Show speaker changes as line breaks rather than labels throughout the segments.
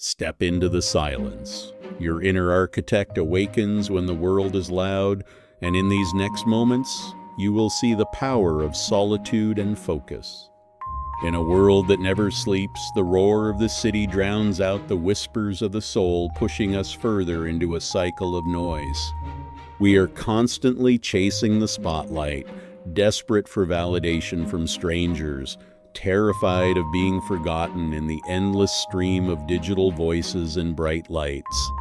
Step into the silence. Your inner architect awakens when the world is loud, and in these next moments, you will see the power of solitude and focus. In a world that never sleeps, the roar of the city drowns out the whispers of the soul, pushing us further into a cycle of noise. We are constantly chasing the spotlight, desperate for validation from strangers, terrified of being forgotten in the endless stream of digital voices and bright lights.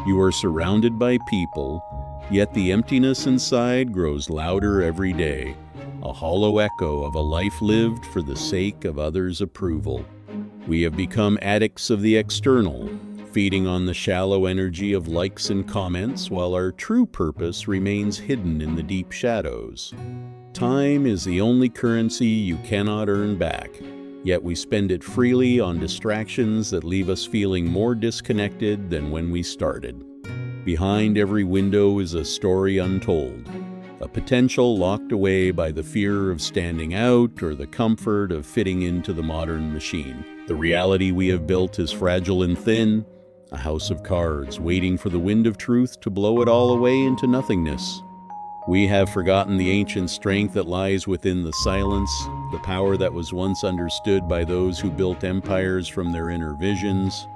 You are surrounded by people, yet the emptiness inside grows louder every day, a hollow echo of a life lived for the sake of others' approval. We have become addicts of the external, feeding on the shallow energy of likes and comments, while our true purpose remains hidden in the deep shadows. Time is the only currency you cannot earn back, yet we spend it freely on distractions that leave us feeling more disconnected than when we started. Behind every window is a story untold, a potential locked away by the fear of standing out or the comfort of fitting into the modern machine. The reality we have built is fragile and thin, a house of cards waiting for the wind of truth to blow it all away into nothingness. We have forgotten the ancient strength that lies within the silence, the power that was once understood by those who built empires from their inner visions.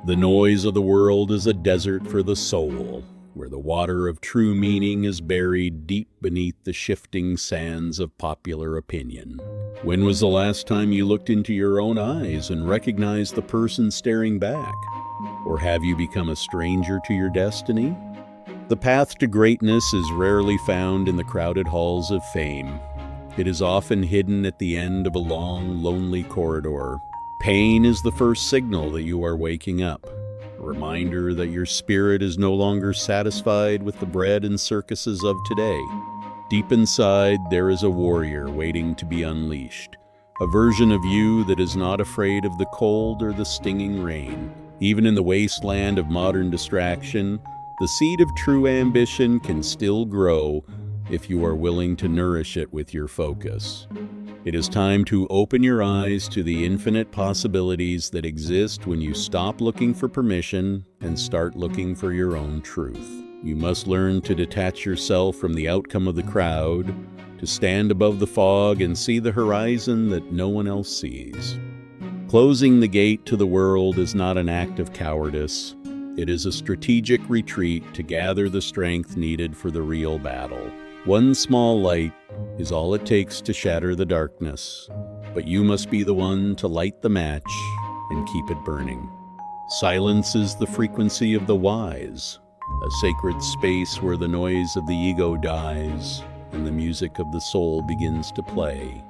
The noise of the world is a desert for the soul, where the water of true meaning is buried deep beneath the shifting sands of popular opinion. When was the last time you looked into your own eyes and recognized the person staring back? Or have you become a stranger to your destiny? The path to greatness is rarely found in the crowded halls of fame. It is often hidden at the end of a long, lonely corridor. Pain is the first signal that you are waking up, a reminder that your spirit is no longer satisfied with the bread and circuses of today. Deep inside, there is a warrior waiting to be unleashed, a version of you that is not afraid of the cold or the stinging rain. Even in the wasteland of modern distraction, the seed of true ambition can still grow if you are willing to nourish it with your focus. It is time to open your eyes to the infinite possibilities that exist when you stop looking for permission and start looking for your own truth. You must learn to detach yourself from the outcome of the crowd, to stand above the fog and see the horizon that no one else sees. Closing the gate to the world is not an act of cowardice. It is a strategic retreat to gather the strength needed for the real battle. One small light is all it takes to shatter the darkness, but you must be the one to light the match and keep it burning. Silence is the frequency of the wise, a sacred space where the noise of the ego dies and the music of the soul begins to play.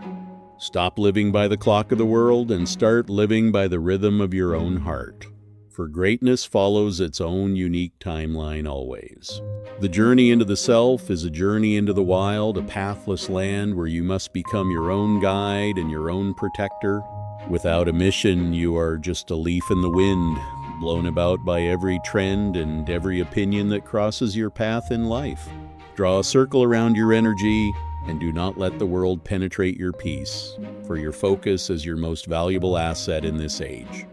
Stop living by the clock of the world and start living by the rhythm of your own heart. For greatness follows its own unique timeline always. The journey into the self is a journey into the wild, a pathless land where you must become your own guide and your own protector. Without a mission, you are just a leaf in the wind, blown about by every trend and every opinion that crosses your path in life. Draw a circle around your energy and do not let the world penetrate your peace, for your focus is your most valuable asset in this age.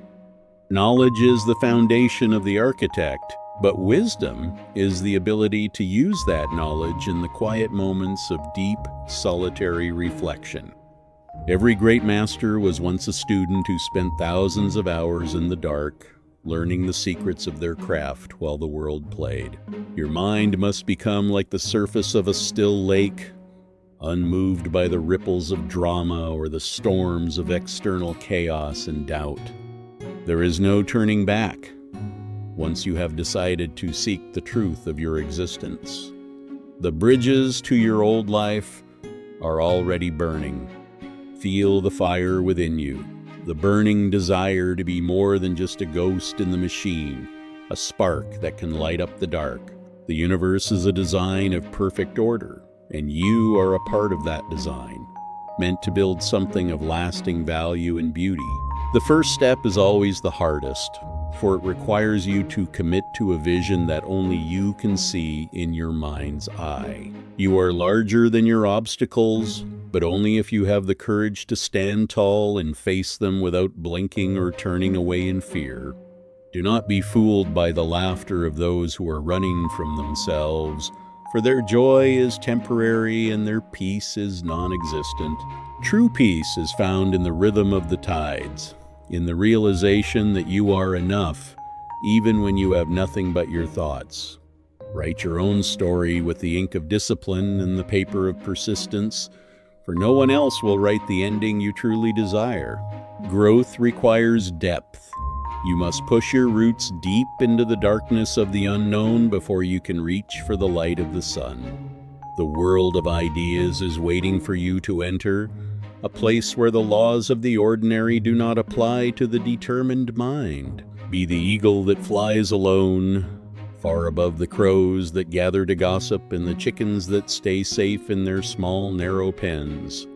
Knowledge is the foundation of the architect, but wisdom is the ability to use that knowledge in the quiet moments of deep, solitary reflection. Every great master was once a student who spent thousands of hours in the dark, learning the secrets of their craft while the world played. Your mind must become like the surface of a still lake, unmoved by the ripples of drama or the storms of external chaos and doubt. There is no turning back once you have decided to seek the truth of your existence. The bridges to your old life are already burning. Feel the fire within you, the burning desire to be more than just a ghost in the machine, a spark that can light up the dark. The universe is a design of perfect order, and you are a part of that design, meant to build something of lasting value and beauty. The first step is always the hardest, for it requires you to commit to a vision that only you can see in your mind's eye. You are larger than your obstacles, but only if you have the courage to stand tall and face them without blinking or turning away in fear. Do not be fooled by the laughter of those who are running from themselves, for their joy is temporary and their peace is non-existent. True peace is found in the rhythm of the tides, in the realization that you are enough, even when you have nothing but your thoughts. Write your own story with the ink of discipline and the paper of persistence, for no one else will write the ending you truly desire. Growth requires depth. You must push your roots deep into the darkness of the unknown before you can reach for the light of the sun. The world of ideas is waiting for you to enter, a place where the laws of the ordinary do not apply to the determined mind. Be the eagle that flies alone, far above the crows that gather to gossip and the chickens that stay safe in their small, narrow pens.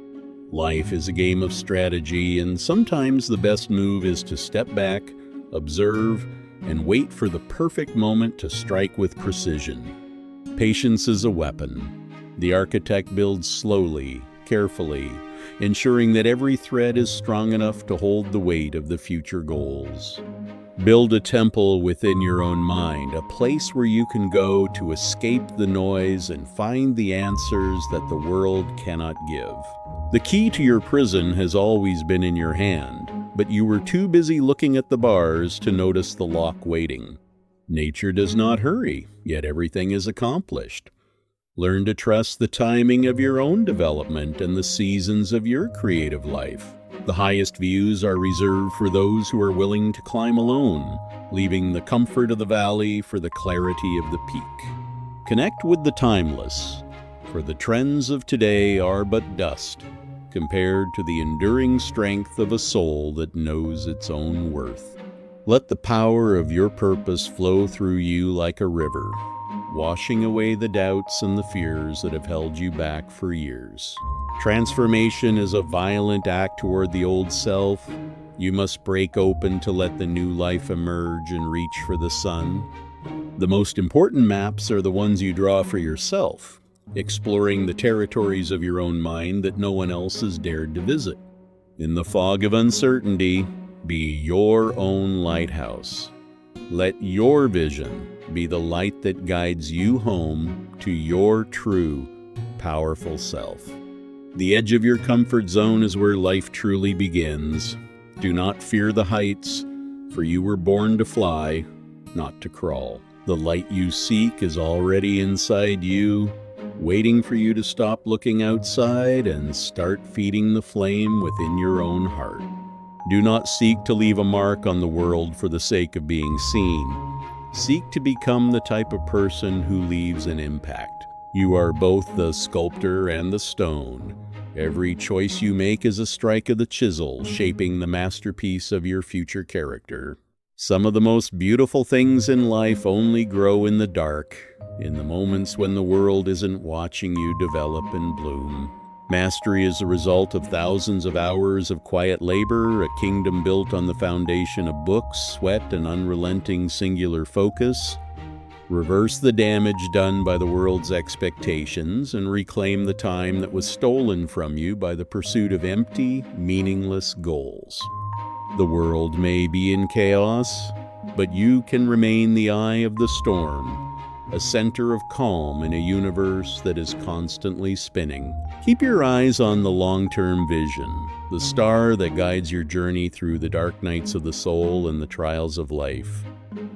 Life is a game of strategy, and sometimes the best move is to step back, observe, and wait for the perfect moment to strike with precision. Patience is a weapon. The architect builds slowly, carefully, ensuring that every thread is strong enough to hold the weight of the future goals. Build a temple within your own mind, a place where you can go to escape the noise and find the answers that the world cannot give. The key to your prison has always been in your hand, but you were too busy looking at the bars to notice the lock waiting. Nature does not hurry, yet everything is accomplished. Learn to trust the timing of your own development and the seasons of your creative life. The highest views are reserved for those who are willing to climb alone, leaving the comfort of the valley for the clarity of the peak. Connect with the timeless, for the trends of today are but dust compared to the enduring strength of a soul that knows its own worth. Let the power of your purpose flow through you like a river, washing away the doubts and the fears that have held you back for years. Transformation is a violent act toward the old self. You must break open to let the new life emerge and reach for the sun. The most important maps are the ones you draw for yourself, exploring the territories of your own mind that no one else has dared to visit. In the fog of uncertainty, be your own lighthouse. Let your vision be the light that guides you home to your true, powerful self. The edge of your comfort zone is where life truly begins. Do not fear the heights, for you were born to fly, not to crawl. The light you seek is already inside you, waiting for you to stop looking outside and start feeding the flame within your own heart. Do not seek to leave a mark on the world for the sake of being seen. Seek to become the type of person who leaves an impact. You are both the sculptor and the stone. Every choice you make is a strike of the chisel, shaping the masterpiece of your future character. Some of the most beautiful things in life only grow in the dark, in the moments when the world isn't watching you develop and bloom. Mastery is the result of thousands of hours of quiet labor, a kingdom built on the foundation of books, sweat, and unrelenting singular focus. Reverse the damage done by the world's expectations and reclaim the time that was stolen from you by the pursuit of empty, meaningless goals. The world may be in chaos, but you can remain the eye of the storm, a center of calm in a universe that is constantly spinning. Keep your eyes on the long-term vision, the star that guides your journey through the dark nights of the soul and the trials of life.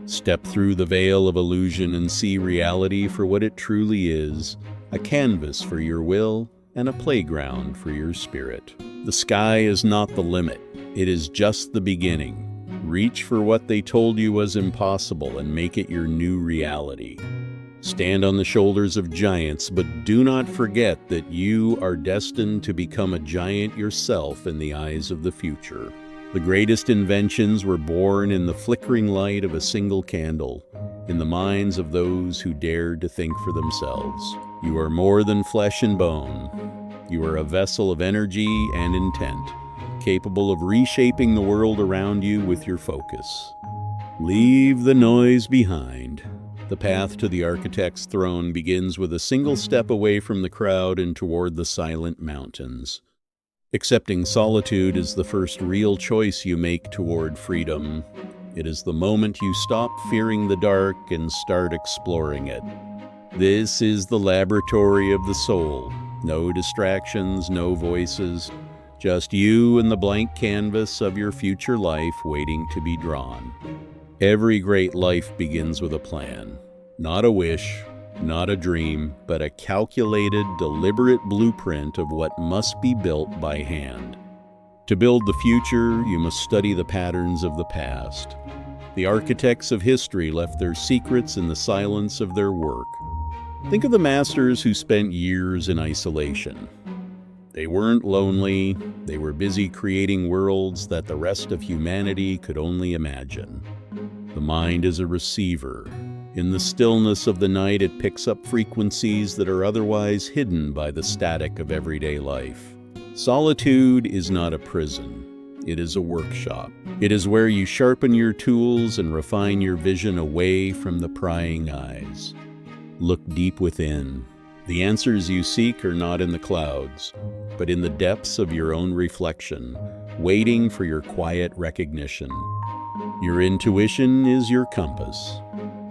Step through the veil of illusion and see reality for what it truly is, a canvas for your will and a playground for your spirit. The sky is not the limit, it is just the beginning. Reach for what they told you was impossible and make it your new reality. Stand on the shoulders of giants, but do not forget that you are destined to become a giant yourself in the eyes of the future. The greatest inventions were born in the flickering light of a single candle, in the minds of those who dared to think for themselves. You are more than flesh and bone. You are a vessel of energy and intent, capable of reshaping the world around you with your focus. Leave the noise behind. The path to the architect's throne begins with a single step away from the crowd and toward the silent mountains. Accepting solitude is the first real choice you make toward freedom. It is the moment you stop fearing the dark and start exploring it. This is the laboratory of the soul. No distractions, no voices, just you and the blank canvas of your future life waiting to be drawn. Every great life begins with a plan. Not a wish, not a dream, but a calculated, deliberate blueprint of what must be built by hand. To build the future, you must study the patterns of the past. The architects of history left their secrets in the silence of their work. Think of the masters who spent years in isolation. They weren't lonely, they were busy creating worlds that the rest of humanity could only imagine. The mind is a receiver. In the stillness of the night, it picks up frequencies that are otherwise hidden by the static of everyday life. Solitude is not a prison. It is a workshop. It is where you sharpen your tools and refine your vision away from the prying eyes. Look deep within. The answers you seek are not in the clouds, but in the depths of your own reflection, waiting for your quiet recognition. Your intuition is your compass.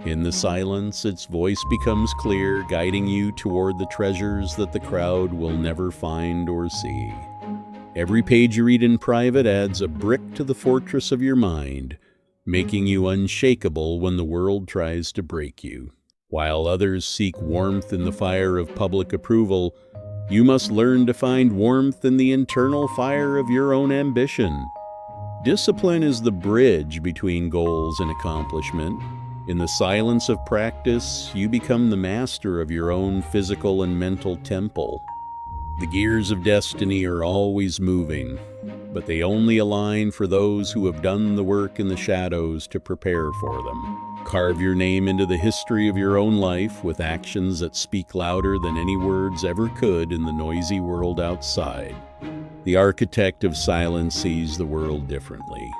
In the silence, its voice becomes clear, guiding you toward the treasures that the crowd will never find or see. Every page you read in private adds a brick to the fortress of your mind, making you unshakable when the world tries to break you. While others seek warmth in the fire of public approval, you must learn to find warmth in the internal fire of your own ambition. Discipline is the bridge between goals and accomplishment. In the silence of practice, you become the master of your own physical and mental temple. The gears of destiny are always moving, but they only align for those who have done the work in the shadows to prepare for them. Carve your name into the history of your own life with actions that speak louder than any words ever could in the noisy world outside. The architect of silence sees the world differently.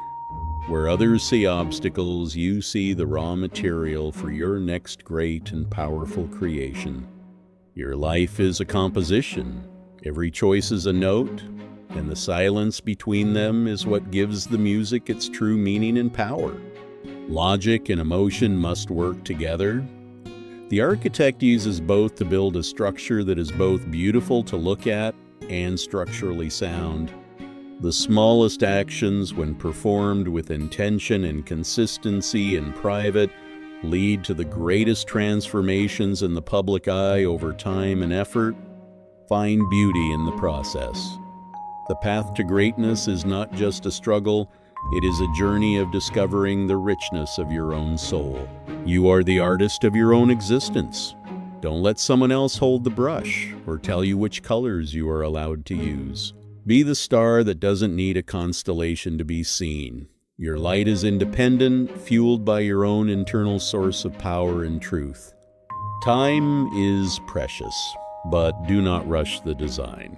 Where others see obstacles, you see the raw material for your next great and powerful creation. Your life is a composition. Every choice is a note, and the silence between them is what gives the music its true meaning and power. Logic and emotion must work together. The architect uses both to build a structure that is both beautiful to look at and structurally sound. The smallest actions, when performed with intention and consistency in private, lead to the greatest transformations in the public eye over time and effort. Find beauty in the process. The path to greatness is not just a struggle, it is a journey of discovering the richness of your own soul. You are the artist of your own existence. Don't let someone else hold the brush or tell you which colors you are allowed to use. Be the star that doesn't need a constellation to be seen. Your light is independent, fueled by your own internal source of power and truth. Time is precious, but do not rush the design.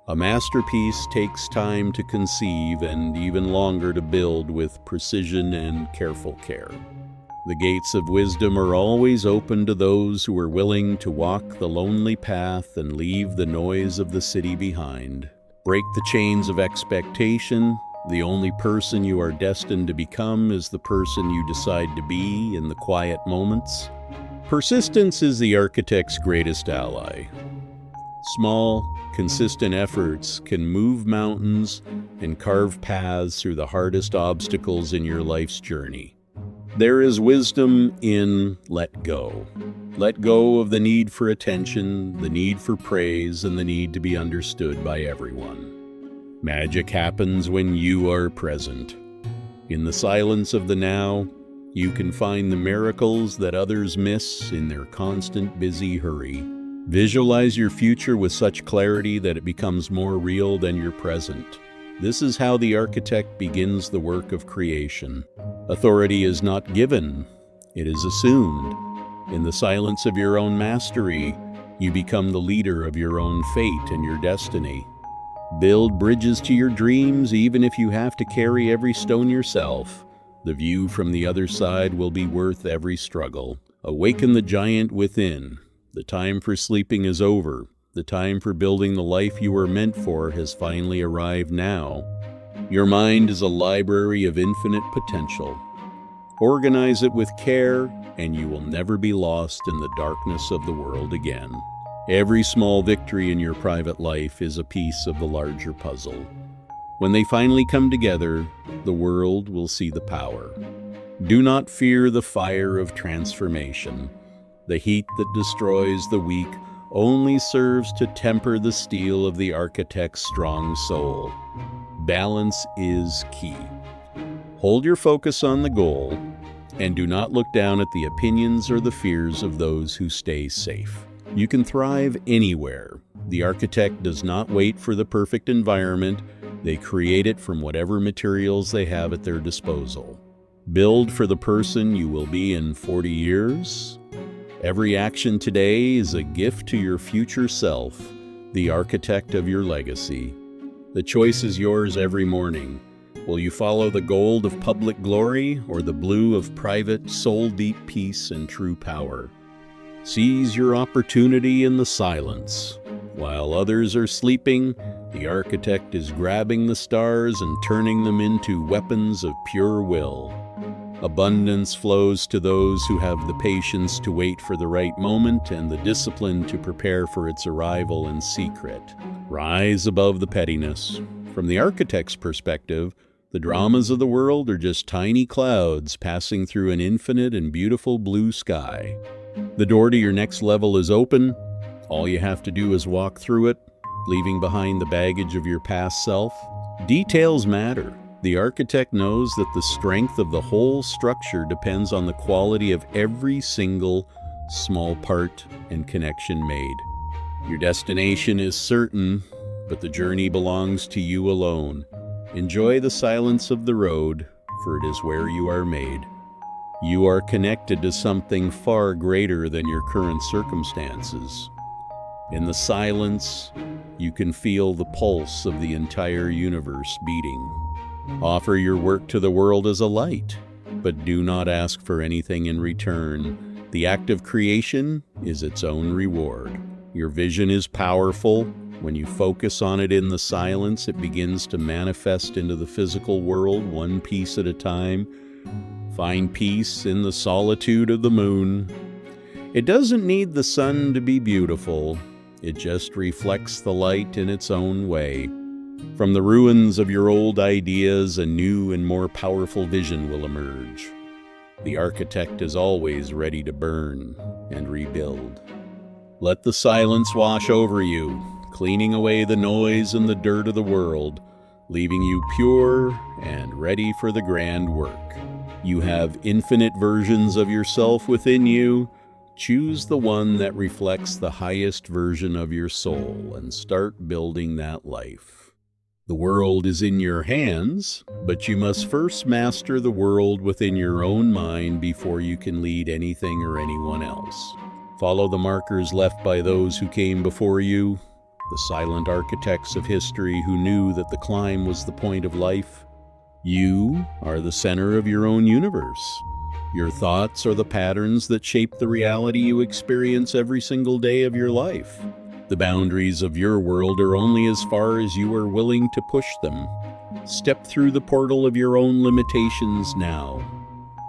A masterpiece takes time to conceive and even longer to build with precision and careful care. The gates of wisdom are always open to those who are willing to walk the lonely path and leave the noise of the city behind. Break the chains of expectation. The only person you are destined to become is the person you decide to be in the quiet moments. Persistence is the architect's greatest ally. Small, consistent efforts can move mountains and carve paths through the hardest obstacles in your life's journey. There is wisdom in let go. Let go of the need for attention, the need for praise, and the need to be understood by everyone. Magic happens when you are present. In the silence of the now, you can find the miracles that others miss in their constant busy hurry. Visualize your future with such clarity that it becomes more real than your present. This is how the architect begins the work of creation. Authority is not given, it is assumed. In the silence of your own mastery, you become the leader of your own fate and your destiny. Build bridges to your dreams even if you have to carry every stone yourself. The view from the other side will be worth every struggle. Awaken the giant within. The time for sleeping is over. The time for building the life you were meant for has finally arrived now. Your mind is a library of infinite potential. Organize it with care, and you will never be lost in the darkness of the world again. Every small victory in your private life is a piece of the larger puzzle. When they finally come together, the world will see the power. Do not fear the fire of transformation. The heat that destroys the weak only serves to temper the steel of the architect's strong soul. Balance is key. Hold your focus on the goal, and do not look down at the opinions or the fears of those who stay safe. You can thrive anywhere. The architect does not wait for the perfect environment. They create it from whatever materials they have at their disposal. Build for the person you will be in 40 years. Every action today is a gift to your future self, the architect of your legacy. The choice is yours every morning. Will you follow the gold of public glory or the blue of private, soul-deep peace and true power? Seize your opportunity in the silence. While others are sleeping, the architect is grabbing the stars and turning them into weapons of pure will. Abundance flows to those who have the patience to wait for the right moment and the discipline to prepare for its arrival in secret. Rise above the pettiness. From the architect's perspective, the dramas of the world are just tiny clouds passing through an infinite and beautiful blue sky. The door to your next level is open. All you have to do is walk through it, leaving behind the baggage of your past self. Details matter. The architect knows that the strength of the whole structure depends on the quality of every single small part and connection made. Your destination is certain, but the journey belongs to you alone. Enjoy the silence of the road, for it is where you are made. You are connected to something far greater than your current circumstances. In the silence, you can feel the pulse of the entire universe beating. Offer your work to the world as a light, but do not ask for anything in return. The act of creation is its own reward. Your vision is powerful. When you focus on it in the silence, it begins to manifest into the physical world one piece at a time. Find peace in the solitude of the moon. It doesn't need the sun to be beautiful. It just reflects the light in its own way. From the ruins of your old ideas, a new and more powerful vision will emerge. The architect is always ready to burn and rebuild. Let the silence wash over you, cleaning away the noise and the dirt of the world, leaving you pure and ready for the grand work. You have infinite versions of yourself within you. Choose the one that reflects the highest version of your soul and start building that life. The world is in your hands, but you must first master the world within your own mind before you can lead anything or anyone else. Follow the markers left by those who came before you, the silent architects of history who knew that the climb was the point of life. You are the center of your own universe. Your thoughts are the patterns that shape the reality you experience every single day of your life. The boundaries of your world are only as far as you are willing to push them. Step through the portal of your own limitations now.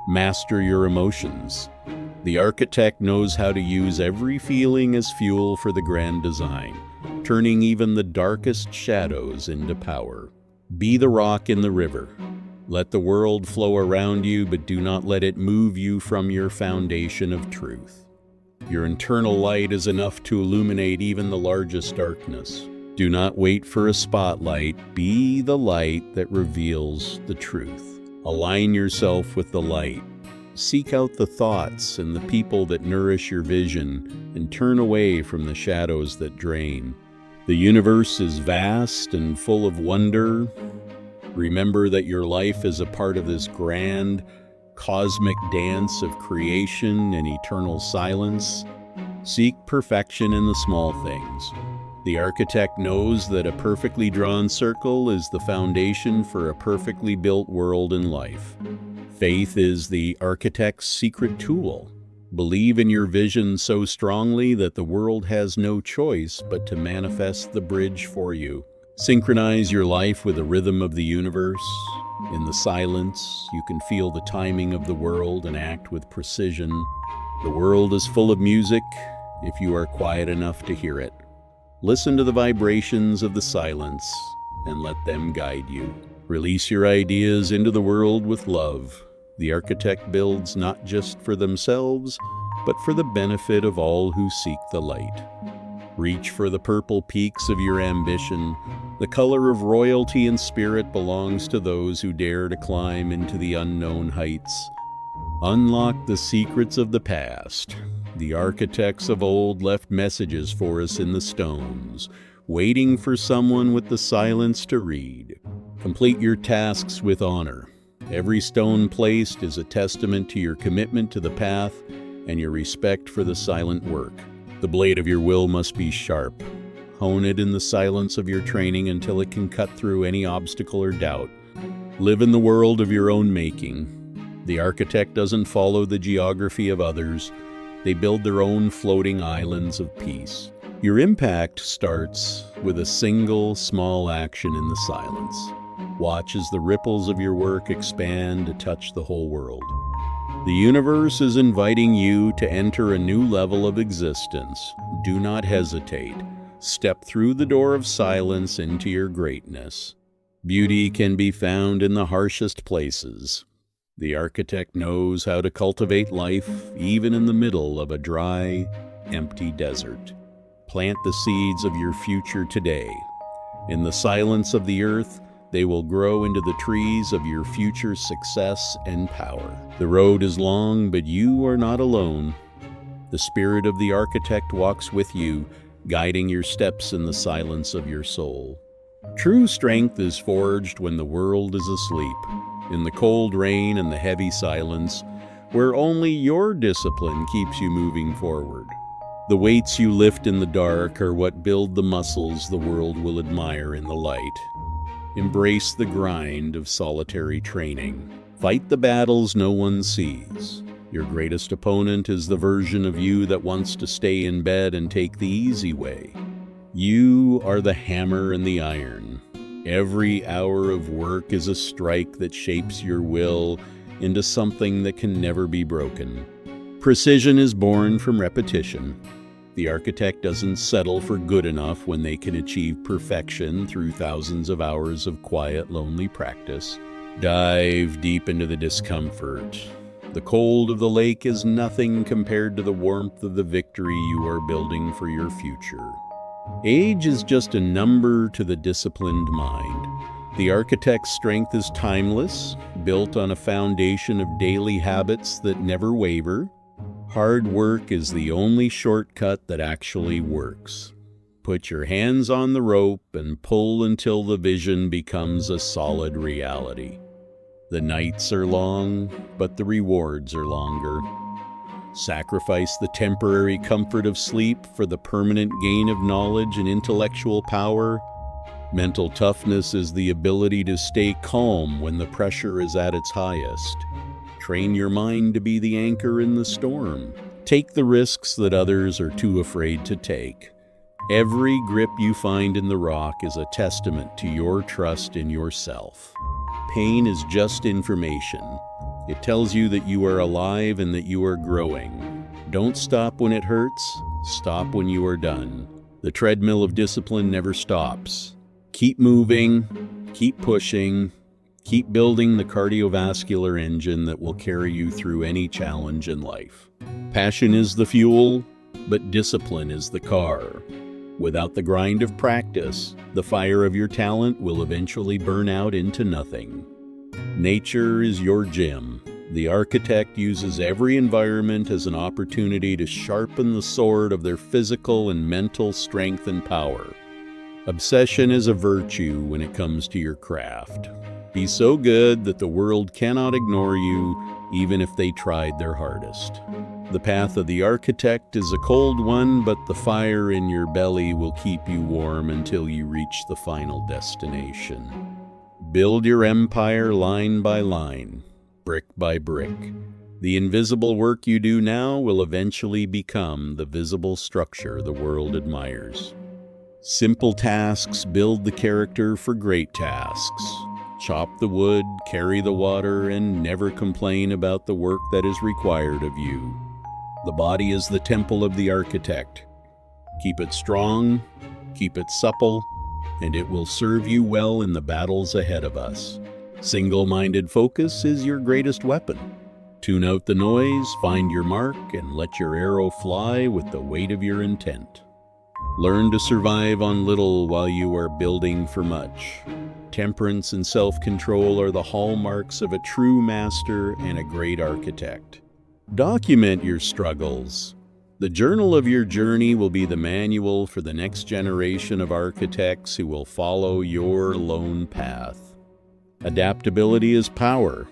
Master your emotions. The architect knows how to use every feeling as fuel for the grand design, turning even the darkest shadows into power. Be the rock in the river. Let the world flow around you, but do not let it move you from your foundation of truth. Your internal light is enough to illuminate even the largest darkness. Do not wait for a spotlight. Be the light that reveals the truth. Align yourself with the light. Seek out the thoughts and the people that nourish your vision, and turn away from the shadows that drain. The universe is vast and full of wonder. Remember that your life is a part of this grand, cosmic dance of creation and eternal silence. Seek perfection in the small things. The architect knows that a perfectly drawn circle is the foundation for a perfectly built world and life. Faith is the architect's secret tool. Believe in your vision so strongly that the world has no choice but to manifest the bridge for you. Synchronize your life with the rhythm of the universe. In the silence, you can feel the timing of the world and act with precision. The world is full of music if you are quiet enough to hear it. Listen to the vibrations of the silence and let them guide you. Release your ideas into the world with love. The architect builds not just for themselves, but for the benefit of all who seek the light. Reach for the purple peaks of your ambition. The color of royalty and spirit belongs to those who dare to climb into the unknown heights. Unlock the secrets of the past. The architects of old left messages for us in the stones, waiting for someone with the silence to read. Complete your tasks with honor. Every stone placed is a testament to your commitment to the path and your respect for the silent work. The blade of your will must be sharp. Hone it in the silence of your training until it can cut through any obstacle or doubt. Live in the world of your own making. The architect doesn't follow the geography of others. They build their own floating islands of peace. Your impact starts with a single small action in the silence. Watch as the ripples of your work expand to touch the whole world. The universe is inviting you to enter a new level of existence. Do not hesitate. Step through the door of silence into your greatness. Beauty can be found in the harshest places. The architect knows how to cultivate life even in the middle of a dry, empty desert. Plant the seeds of your future today. In the silence of the earth, they will grow into the trees of your future success and power. The road is long, but you are not alone. The spirit of the architect walks with you, guiding your steps in the silence of your soul. True strength is forged when the world is asleep, in the cold rain and the heavy silence, where only your discipline keeps you moving forward. The weights you lift in the dark are what build the muscles the world will admire in the light. Embrace the grind of solitary training. Fight the battles no one sees. Your greatest opponent is the version of you that wants to stay in bed and take the easy way. You are the hammer and the iron. Every hour of work is a strike that shapes your will into something that can never be broken. Precision is born from repetition. The architect doesn't settle for good enough when they can achieve perfection through thousands of hours of quiet, lonely practice. Dive deep into the discomfort. The cold of the lake is nothing compared to the warmth of the victory you are building for your future. Age is just a number to the disciplined mind. The architect's strength is timeless, built on a foundation of daily habits that never waver. Hard work is the only shortcut that actually works. Put your hands on the rope and pull until the vision becomes a solid reality. The nights are long, but the rewards are longer. Sacrifice the temporary comfort of sleep for the permanent gain of knowledge and intellectual power. Mental toughness is the ability to stay calm when the pressure is at its highest. Train your mind to be the anchor in the storm. Take the risks that others are too afraid to take. Every grip you find in the rock is a testament to your trust in yourself. Pain is just information. It tells you that you are alive and that you are growing. Don't stop when it hurts. Stop when you are done. The treadmill of discipline never stops. Keep moving, keep pushing, keep building the cardiovascular engine that will carry you through any challenge in life. Passion is the fuel, but discipline is the car. Without the grind of practice, the fire of your talent will eventually burn out into nothing. Nature is your gym. The architect uses every environment as an opportunity to sharpen the sword of their physical and mental strength and power. Obsession is a virtue when it comes to your craft. Be so good that the world cannot ignore you, even if they tried their hardest. The path of the architect is a cold one, but the fire in your belly will keep you warm until you reach the final destination. Build your empire line by line, brick by brick. The invisible work you do now will eventually become the visible structure the world admires. Simple tasks build the character for great tasks. Chop the wood, carry the water, and never complain about the work that is required of you. The body is the temple of the architect. Keep it strong, keep it supple, and it will serve you well in the battles ahead of us. Single-minded focus is your greatest weapon. Tune out the noise, find your mark, and let your arrow fly with the weight of your intent. Learn to survive on little while you are building for much. Temperance and self-control are the hallmarks of a true master and a great architect. Document your struggles. The journal of your journey will be the manual for the next generation of architects who will follow your lone path. Adaptability is power.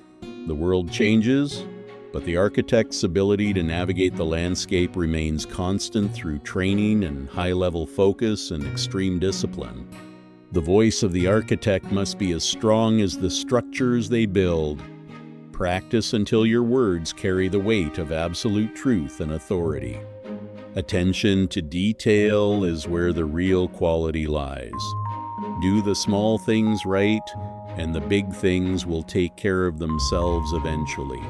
The world changes, but the architect's ability to navigate the landscape remains constant through training and high-level focus and extreme discipline. The voice of the architect must be as strong as the structures they build. Practice until your words carry the weight of absolute truth and authority. Attention to detail is where the real quality lies. Do the small things right, and the big things will take care of themselves eventually.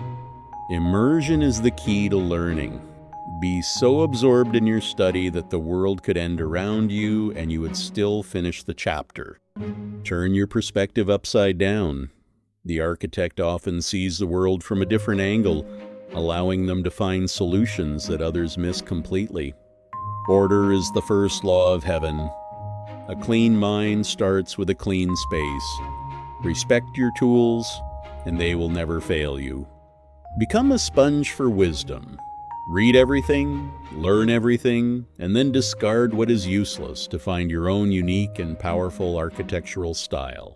Immersion is the key to learning. Be so absorbed in your study that the world could end around you and you would still finish the chapter. Turn your perspective upside down. The architect often sees the world from a different angle, allowing them to find solutions that others miss completely. Order is the first law of heaven. A clean mind starts with a clean space. Respect your tools, and they will never fail you. Become a sponge for wisdom. Read everything, learn everything, and then discard what is useless to find your own unique and powerful architectural style.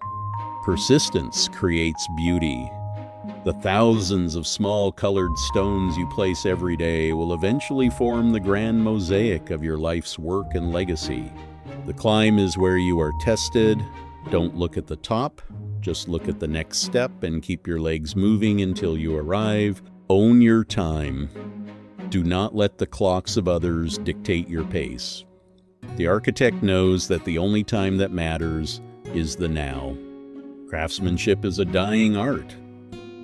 Persistence creates beauty. The thousands of small colored stones you place every day will eventually form the grand mosaic of your life's work and legacy. The climb is where you are tested. Don't look at the top, just look at the next step and keep your legs moving until you arrive. Own your time. Do not let the clocks of others dictate your pace. The architect knows that the only time that matters is the now. Craftsmanship is a dying art.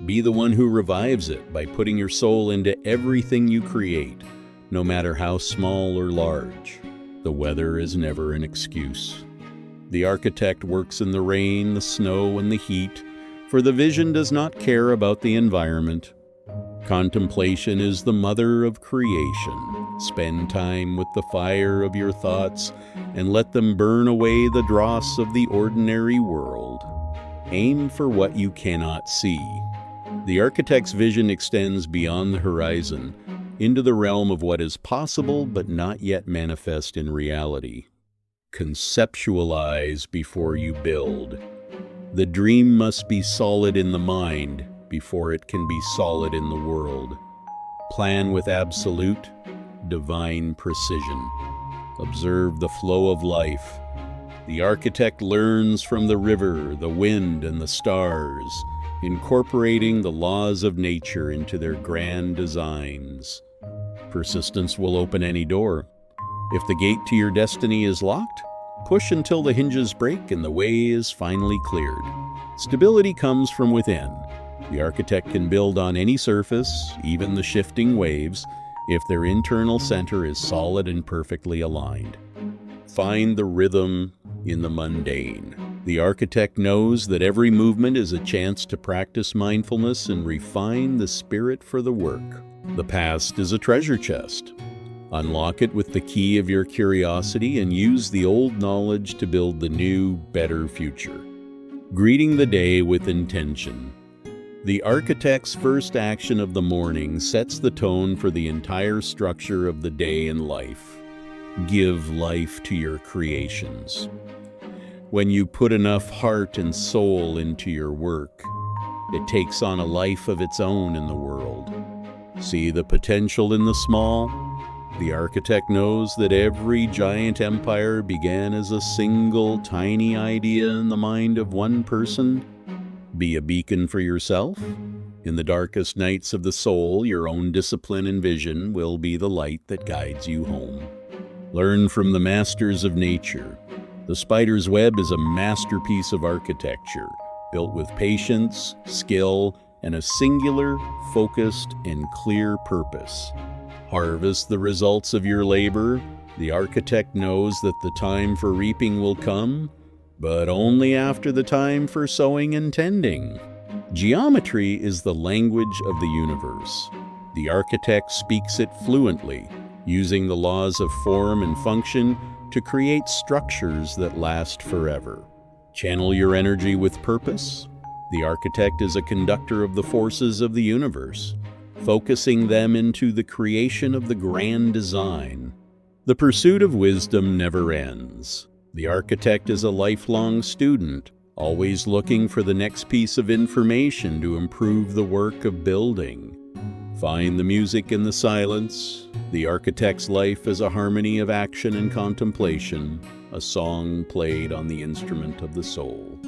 Be the one who revives it by putting your soul into everything you create, no matter how small or large. The weather is never an excuse. The architect works in the rain, the snow, and the heat, for the vision does not care about the environment. Contemplation is the mother of creation. Spend time with the fire of your thoughts and let them burn away the dross of the ordinary world. Aim for what you cannot see. The architect's vision extends beyond the horizon, into the realm of what is possible but not yet manifest in reality. Conceptualize before you build. The dream must be solid in the mind before it can be solid in the world. Plan with absolute, divine precision. Observe the flow of life. The architect learns from the river, the wind, and the stars, incorporating the laws of nature into their grand designs. Persistence will open any door. If the gate to your destiny is locked, push until the hinges break and the way is finally cleared. Stability comes from within. The architect can build on any surface, even the shifting waves, if their internal center is solid and perfectly aligned. Find the rhythm in the mundane. The architect knows that every movement is a chance to practice mindfulness and refine the spirit for the work. The past is a treasure chest. Unlock it with the key of your curiosity and use the old knowledge to build the new, better future. Greeting the day with intention. The architect's first action of the morning sets the tone for the entire structure of the day and life. Give life to your creations. When you put enough heart and soul into your work, it takes on a life of its own in the world. See the potential in the small? The architect knows that every giant empire began as a single tiny idea in the mind of one person. Be a beacon for yourself. In the darkest nights of the soul, your own discipline and vision will be the light that guides you home. Learn from the masters of nature. The spider's web is a masterpiece of architecture. built with patience, skill, and a singular, focused, and clear purpose. Harvest the results of your labor. The architect knows that the time for reaping will come, but only after the time for sowing and tending. Geometry is the language of the universe. The architect speaks it fluently, using the laws of form and function to create structures that last forever. Channel your energy with purpose. The architect is a conductor of the forces of the universe, focusing them into the creation of the grand design. The pursuit of wisdom never ends. The architect is a lifelong student, always looking for the next piece of information to improve the work of building. Find the music in the silence. The architect's life is a harmony of action and contemplation, a song played on the instrument of the soul.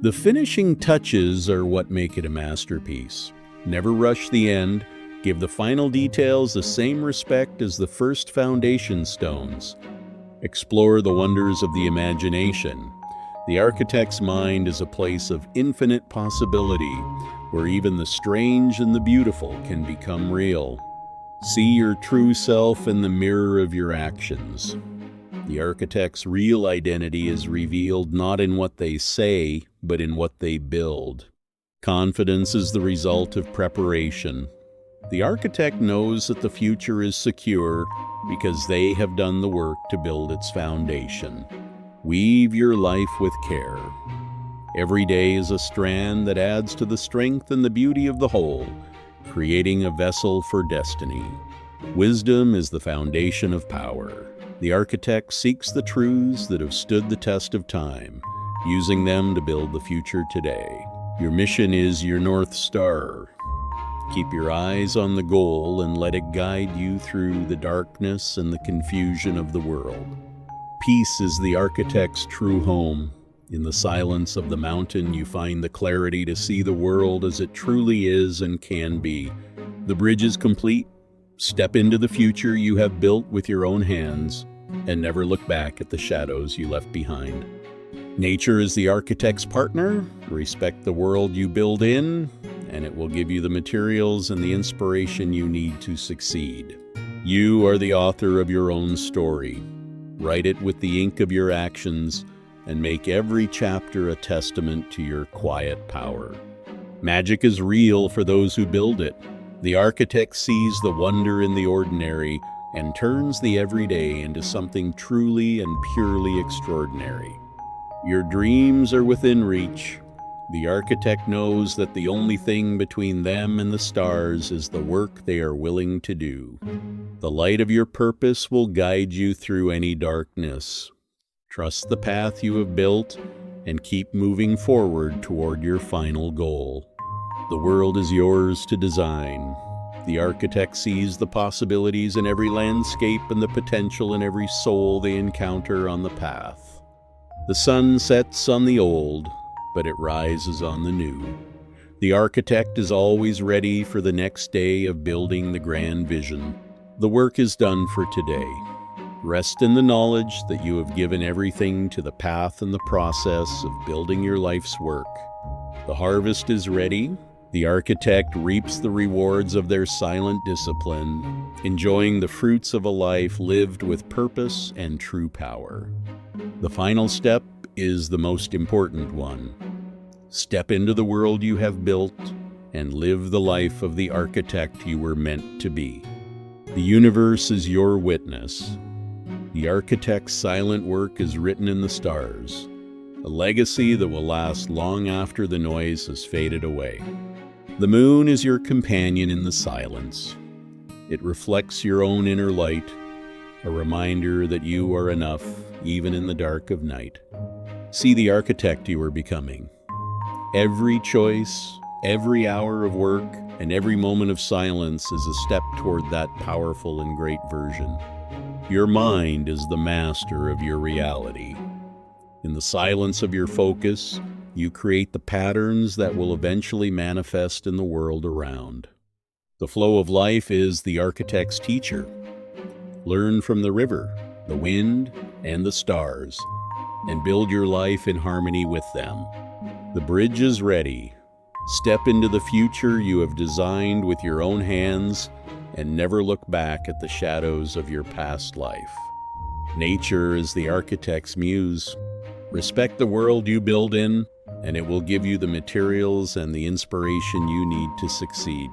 The finishing touches are what make it a masterpiece. Never rush the end. Give the final details the same respect as the first foundation stones. Explore the wonders of the imagination. The architect's mind is a place of infinite possibility, where even the strange and the beautiful can become real. See your true self in the mirror of your actions. The architect's real identity is revealed not in what they say, but in what they build. Confidence is the result of preparation. The architect knows that the future is secure because they have done the work to build its foundation. Weave your life with care. Every day is a strand that adds to the strength and the beauty of the whole, creating a vessel for destiny. Wisdom is the foundation of power. The architect seeks the truths that have stood the test of time, using them to build the future today. Your mission is your North Star. Keep your eyes on the goal and let it guide you through the darkness and the confusion of the world. Peace is the architect's true home. In the silence of the mountain, you find the clarity to see the world as it truly is and can be. The bridge is complete. Step into the future you have built with your own hands, and never look back at the shadows you left behind. Nature is the architect's partner. Respect the world you build in, and it will give you the materials and the inspiration you need to succeed. You are the author of your own story. Write it with the ink of your actions, and make every chapter a testament to your quiet power. Magic is real for those who build it. The architect sees the wonder in the ordinary and turns the everyday into something truly and purely extraordinary. Your dreams are within reach. The architect knows that the only thing between them and the stars is the work they are willing to do. The light of your purpose will guide you through any darkness. Trust the path you have built and keep moving forward toward your final goal. The world is yours to design. The architect sees the possibilities in every landscape and the potential in every soul they encounter on the path. The sun sets on the old, but it rises on the new. The architect is always ready for the next day of building the grand vision. The work is done for today. Rest in the knowledge that you have given everything to the path and the process of building your life's work. The harvest is ready. The architect reaps the rewards of their silent discipline, enjoying the fruits of a life lived with purpose and true power. The final step is the most important one. Step into the world you have built and live the life of the architect you were meant to be. The universe is your witness. The architect's silent work is written in the stars, a legacy that will last long after the noise has faded away. The moon is your companion in the silence. It reflects your own inner light, a reminder that you are enough even in the dark of night. See the architect you are becoming. Every choice, every hour of work, and every moment of silence is a step toward that powerful and great version. Your mind is the master of your reality. In the silence of your focus, you create the patterns that will eventually manifest in the world around. The flow of life is the architect's teacher. Learn from the river, the wind, and the stars, and build your life in harmony with them. The bridge is ready. Step into the future you have designed with your own hands and never look back at the shadows of your past life. Nature is the architect's muse. Respect the world you build in, and it will give you the materials and the inspiration you need to succeed.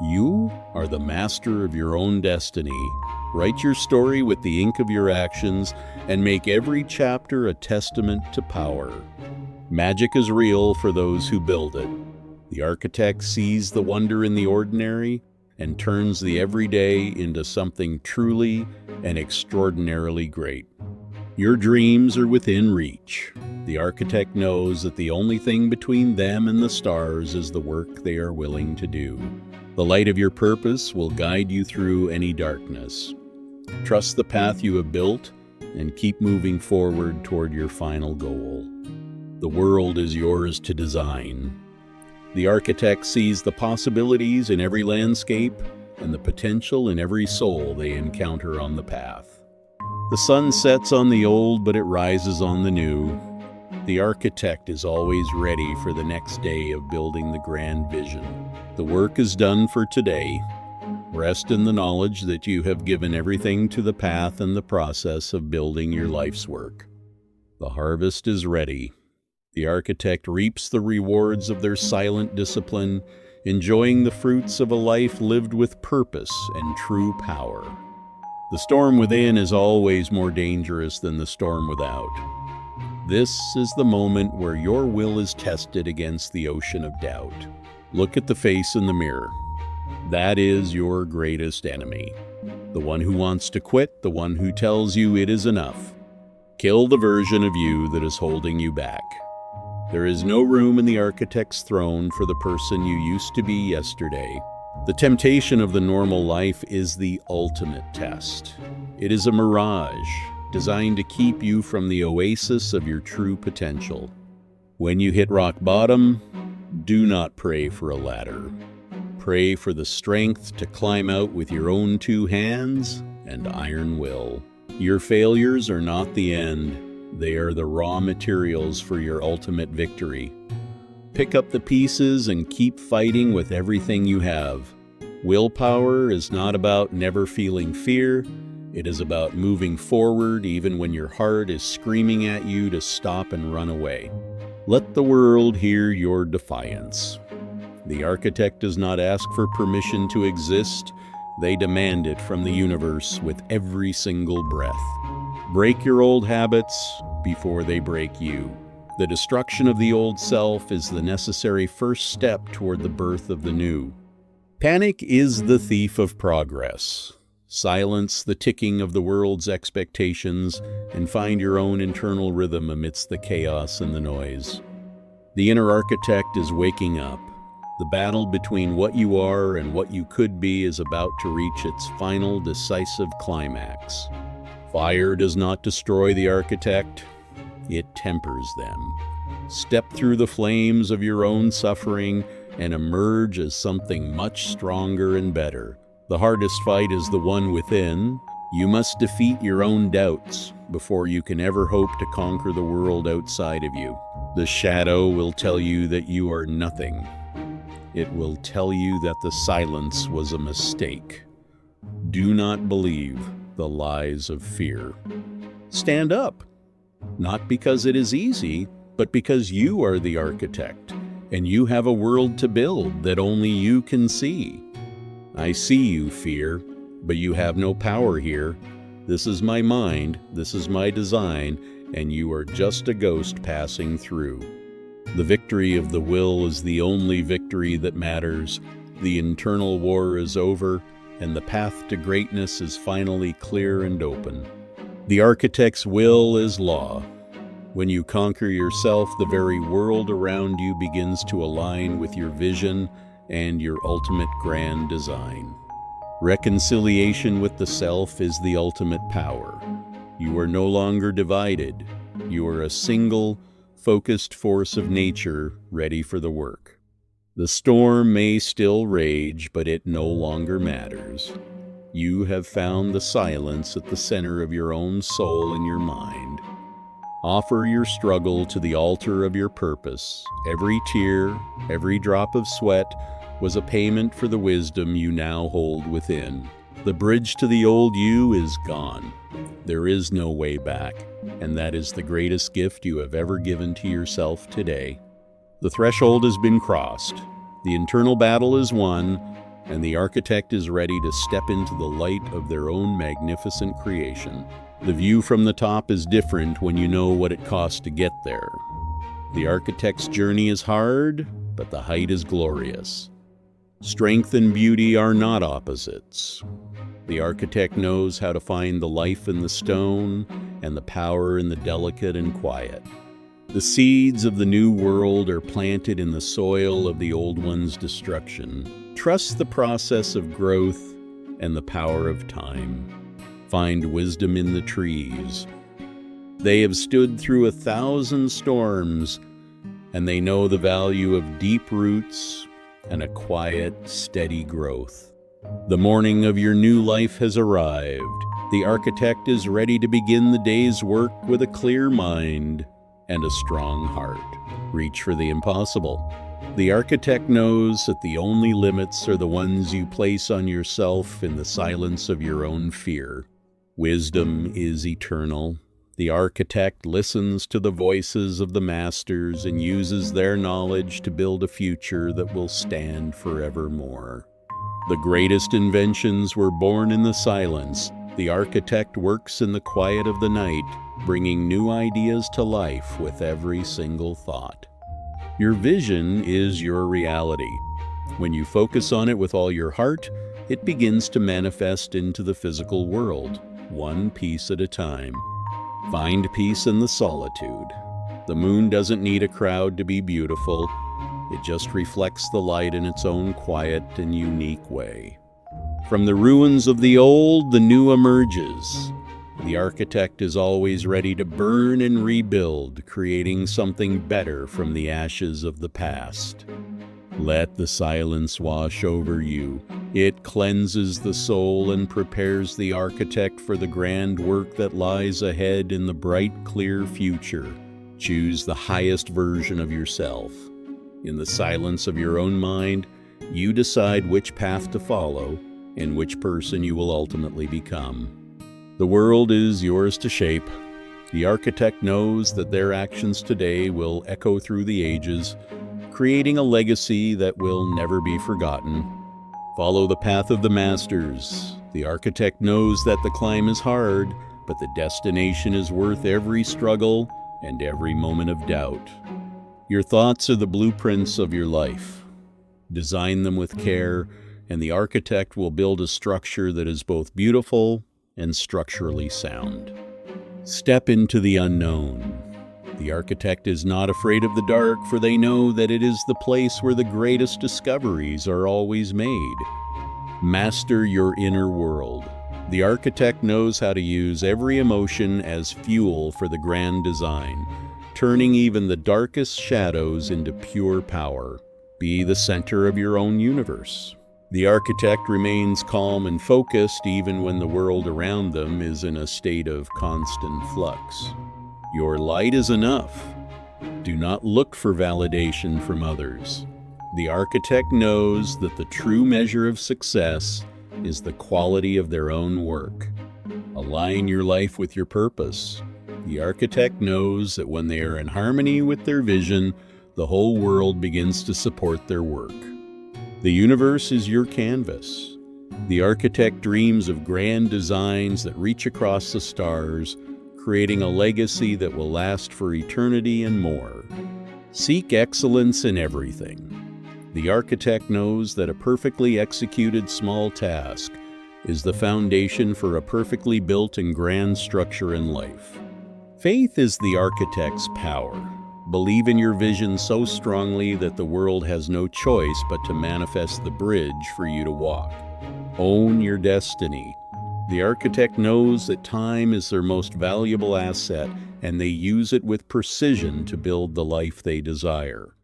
You are the master of your own destiny. Write your story with the ink of your actions and make every chapter a testament to power. Magic is real for those who build it. The architect sees the wonder in the ordinary and turns the everyday into something truly and extraordinarily great. Your dreams are within reach. The architect knows that the only thing between them and the stars is the work they are willing to do. The light of your purpose will guide you through any darkness. Trust the path you have built and keep moving forward toward your final goal. The world is yours to design. The architect sees the possibilities in every landscape and the potential in every soul they encounter on the path. The sun sets on the old, but it rises on the new. The architect is always ready for the next day of building the grand vision. The work is done for today. Rest in the knowledge that you have given everything to the path and the process of building your life's work. The harvest is ready. The architect reaps the rewards of their silent discipline, enjoying the fruits of a life lived with purpose and true power. The storm within is always more dangerous than the storm without. This is the moment where your will is tested against the ocean of doubt. Look at the face in the mirror. That is your greatest enemy. The one who wants to quit, the one who tells you it is enough. Kill the version of you that is holding you back. There is no room in the architect's throne for the person you used to be yesterday. The temptation of the normal life is the ultimate test. It is a mirage designed to keep you from the oasis of your true potential. When you hit rock bottom, do not pray for a ladder. Pray for the strength to climb out with your own two hands and iron will. Your failures are not the end. They are the raw materials for your ultimate victory. Pick up the pieces and keep fighting with everything you have. Willpower is not about never feeling fear. It is about moving forward even when your heart is screaming at you to stop and run away. Let the world hear your defiance. The architect does not ask for permission to exist. They demand it from the universe with every single breath. Break your old habits before they break you. The destruction of the old self is the necessary first step toward the birth of the new. Panic is the thief of progress. Silence the ticking of the world's expectations and find your own internal rhythm amidst the chaos and the noise. The inner architect is waking up. The battle between what you are and what you could be is about to reach its final decisive climax. Fire does not destroy the architect, it tempers them. Step through the flames of your own suffering and emerge as something much stronger and better. The hardest fight is the one within. You must defeat your own doubts before you can ever hope to conquer the world outside of you. The shadow will tell you that you are nothing. It will tell you that the silence was a mistake. Do not believe the lies of fear. Stand up, not because it is easy, but because you are the architect, and you have a world to build that only you can see. I see you, fear, but you have no power here. This is my mind, this is my design, and you are just a ghost passing through. The victory of the will is the only victory that matters. The internal war is over, and the path to greatness is finally clear and open. The architect's will is law. When you conquer yourself, the very world around you begins to align with your vision and your ultimate grand design. Reconciliation with the self is the ultimate power. You are no longer divided. You are a single, focused force of nature ready for the work. The storm may still rage, but it no longer matters. You have found the silence at the center of your own soul and your mind. Offer your struggle to the altar of your purpose. Every tear, every drop of sweat was a payment for the wisdom you now hold within. The bridge to the old you is gone. There is no way back, and that is the greatest gift you have ever given to yourself today. The threshold has been crossed, the internal battle is won, and the architect is ready to step into the light of their own magnificent creation. The view from the top is different when you know what it costs to get there. The architect's journey is hard, but the height is glorious. Strength and beauty are not opposites. The architect knows how to find the life in the stone and the power in the delicate and quiet. The seeds of the new world are planted in the soil of the old one's destruction. Trust the process of growth and the power of time. Find wisdom in the trees. They have stood through 1,000 storms, and they know the value of deep roots and a quiet, steady growth. The morning of your new life has arrived. The architect is ready to begin the day's work with a clear mind and a strong heart. Reach for the impossible. The architect knows that the only limits are the ones you place on yourself in the silence of your own fear. Wisdom is eternal. The architect listens to the voices of the masters and uses their knowledge to build a future that will stand forevermore. The greatest inventions were born in the silence. The architect works in the quiet of the night, bringing new ideas to life with every single thought. Your vision is your reality. When you focus on it with all your heart, it begins to manifest into the physical world, one piece at a time. Find peace in the solitude. The moon doesn't need a crowd to be beautiful. It just reflects the light in its own quiet and unique way. From the ruins of the old, the new emerges. The architect is always ready to burn and rebuild, creating something better from the ashes of the past. Let the silence wash over you. It cleanses the soul and prepares the architect for the grand work that lies ahead in the bright, clear future. Choose the highest version of yourself. In the silence of your own mind, you decide which path to follow and which person you will ultimately become. The world is yours to shape. The architect knows that their actions today will echo through the ages, creating a legacy that will never be forgotten. Follow the path of the masters. The architect knows that the climb is hard, but the destination is worth every struggle and every moment of doubt. Your thoughts are the blueprints of your life. Design them with care, and the architect will build a structure that is both beautiful and structurally sound. Step into the unknown. The architect is not afraid of the dark, for they know that it is the place where the greatest discoveries are always made. Master your inner world. The architect knows how to use every emotion as fuel for the grand design, turning even the darkest shadows into pure power. Be the center of your own universe. The architect remains calm and focused even when the world around them is in a state of constant flux. Your light is enough. Do not look for validation from others. The architect knows that the true measure of success is the quality of their own work. Align your life with your purpose. The architect knows that when they are in harmony with their vision, the whole world begins to support their work. The universe is your canvas. The architect dreams of grand designs that reach across the stars, creating a legacy that will last for eternity and more. Seek excellence in everything. The architect knows that a perfectly executed small task is the foundation for a perfectly built and grand structure in life. Faith is the architect's power. Believe in your vision so strongly that the world has no choice but to manifest the bridge for you to walk. Own your destiny. The architect knows that time is their most valuable asset, and they use it with precision to build the life they desire.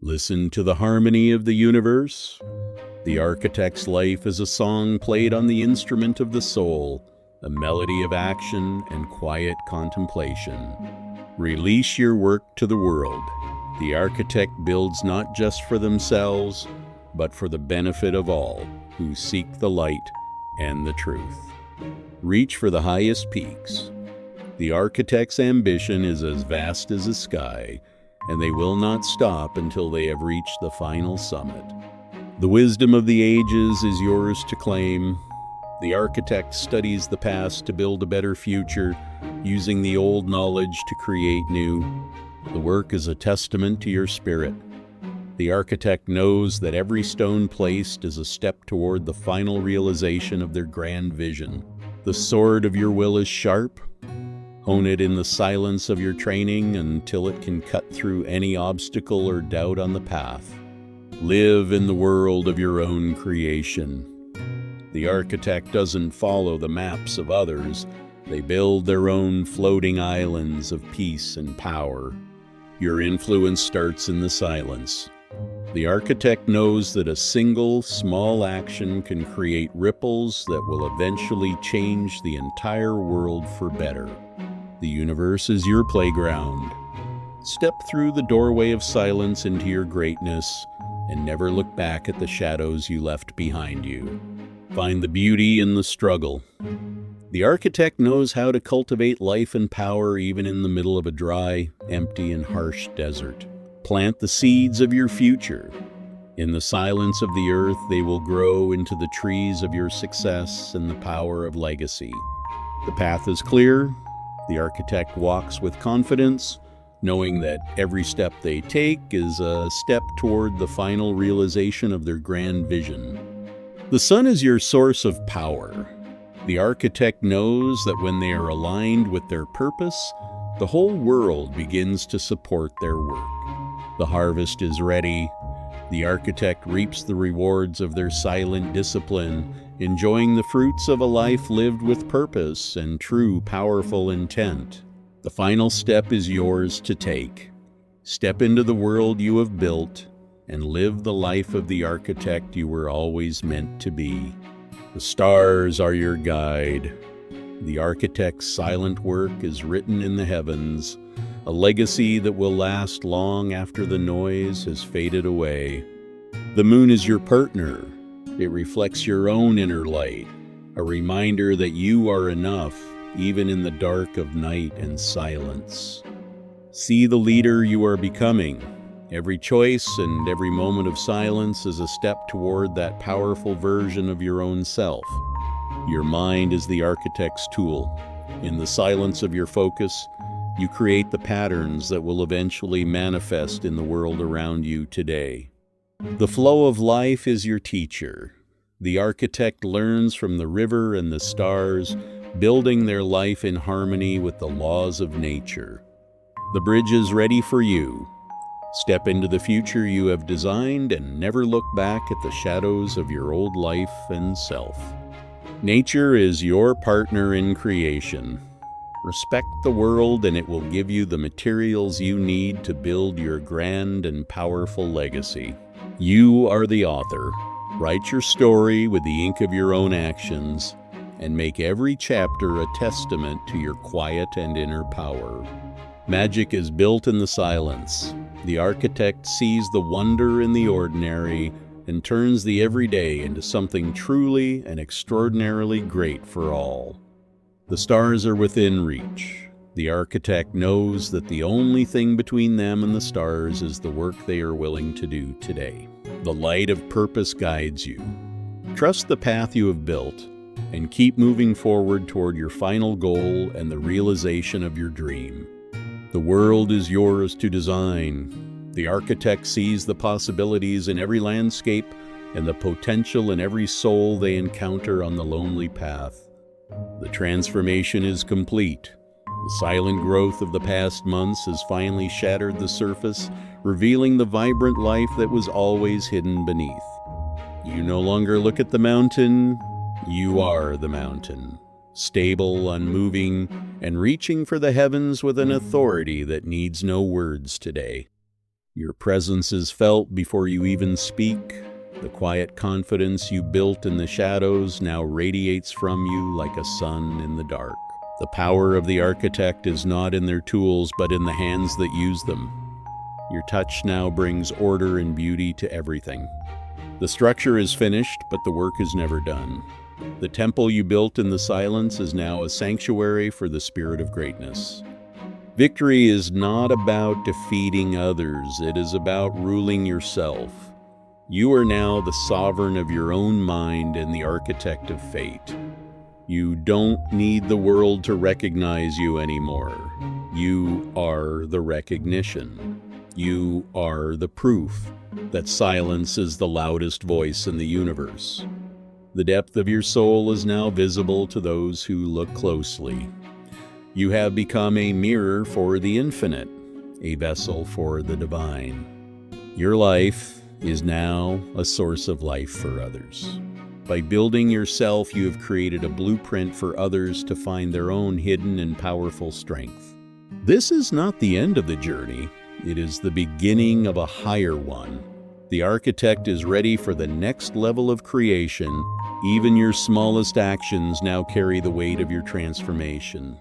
Listen to the harmony of the universe. The architect's life is a song played on the instrument of the soul, a melody of action and quiet contemplation. Release your work to the world. The architect builds not just for themselves, but for the benefit of all who seek the light and the truth. Reach for the highest peaks. The architect's ambition is as vast as the sky, and they will not stop until they have reached the final summit. The wisdom of the ages is yours to claim. The architect studies the past to build a better future, using the old knowledge to create new. The work is a testament to your spirit. The architect knows that every stone placed is a step toward the final realization of their grand vision. The sword of your will is sharp. Hone it in the silence of your training until it can cut through any obstacle or doubt on the path. Live in the world of your own creation. The architect doesn't follow the maps of others. They build their own floating islands of peace and power. Your influence starts in the silence. The architect knows that a single, small action can create ripples that will eventually change the entire world for better. The universe is your playground. Step through the doorway of silence into your greatness and never look back at the shadows you left behind you. Find the beauty in the struggle. The architect knows how to cultivate life and power even in the middle of a dry, empty, and harsh desert. Plant the seeds of your future. In the silence of the earth, they will grow into the trees of your success and the power of legacy. The path is clear. The architect walks with confidence, knowing that every step they take is a step toward the final realization of their grand vision. The sun is your source of power. The architect knows that when they are aligned with their purpose, the whole world begins to support their work. The harvest is ready. The architect reaps the rewards of their silent discipline, enjoying the fruits of a life lived with purpose and true, powerful intent. The final step is yours to take. Step into the world you have built and live the life of the architect you were always meant to be. The stars are your guide. The architect's silent work is written in the heavens, a legacy that will last long after the noise has faded away. The moon is your partner. It reflects your own inner light, a reminder that you are enough, even in the dark of night and silence. See the leader you are becoming. Every choice and every moment of silence is a step toward that powerful version of your own self. Your mind is the architect's tool. In the silence of your focus, you create the patterns that will eventually manifest in the world around you today. The flow of life is your teacher. The architect learns from the river and the stars, building their life in harmony with the laws of nature. The bridge is ready for you. Step into the future you have designed and never look back at the shadows of your old life and self. Nature is your partner in creation. Respect the world and it will give you the materials you need to build your grand and powerful legacy. You are the author. Write your story with the ink of your own actions and make every chapter a testament to your quiet and inner power. Magic is built in the silence. The architect sees the wonder in the ordinary and turns the everyday into something truly and extraordinarily great for all. The stars are within reach. The architect knows that the only thing between them and the stars is the work they are willing to do today. The light of purpose guides you. Trust the path you have built and keep moving forward toward your final goal and the realization of your dream. The world is yours to design. The architect sees the possibilities in every landscape and the potential in every soul they encounter on the lonely path. The transformation is complete. The silent growth of the past months has finally shattered the surface, revealing the vibrant life that was always hidden beneath. You no longer look at the mountain, you are the mountain. Stable, unmoving, and reaching for the heavens with an authority that needs no words today. Your presence is felt before you even speak. The quiet confidence you built in the shadows now radiates from you like a sun in the dark. The power of the architect is not in their tools, but in the hands that use them. Your touch now brings order and beauty to everything. The structure is finished, but the work is never done. The temple you built in the silence is now a sanctuary for the spirit of greatness. Victory is not about defeating others, it is about ruling yourself. You are now the sovereign of your own mind and the architect of fate. You don't need the world to recognize you anymore. You are the recognition. You are the proof that silence is the loudest voice in the universe. The depth of your soul is now visible to those who look closely. You have become a mirror for the infinite, a vessel for the divine. Your life is now a source of life for others. By building yourself, you have created a blueprint for others to find their own hidden and powerful strength. This is not the end of the journey. It is the beginning of a higher one. The architect is ready for the next level of creation. Even your smallest actions now carry the weight of your transformation.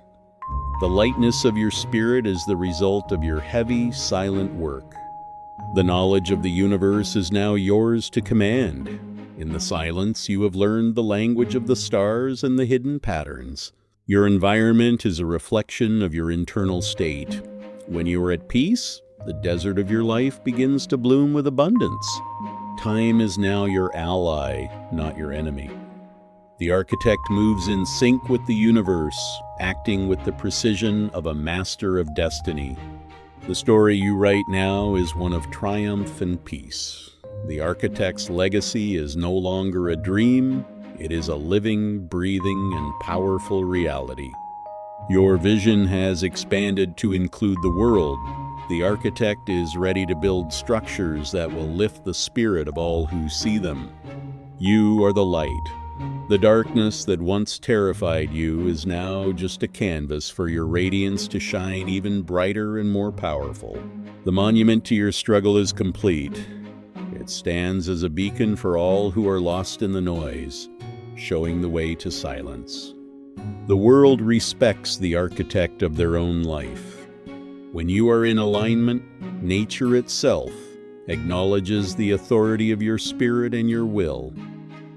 The lightness of your spirit is the result of your heavy, silent work. The knowledge of the universe is now yours to command. In the silence, you have learned the language of the stars and the hidden patterns. Your environment is a reflection of your internal state. When you are at peace, the desert of your life begins to bloom with abundance. Time is now your ally, not your enemy. The architect moves in sync with the universe, acting with the precision of a master of destiny. The story you write now is one of triumph and peace. The architect's legacy is no longer a dream, it is a living, breathing, and powerful reality. Your vision has expanded to include the world. The architect is ready to build structures that will lift the spirit of all who see them. You are the light. The darkness that once terrified you is now just a canvas for your radiance to shine even brighter and more powerful. The monument to your struggle is complete. It stands as a beacon for all who are lost in the noise, showing the way to silence. The world respects the architect of their own life. When you are in alignment, nature itself acknowledges the authority of your spirit and your will.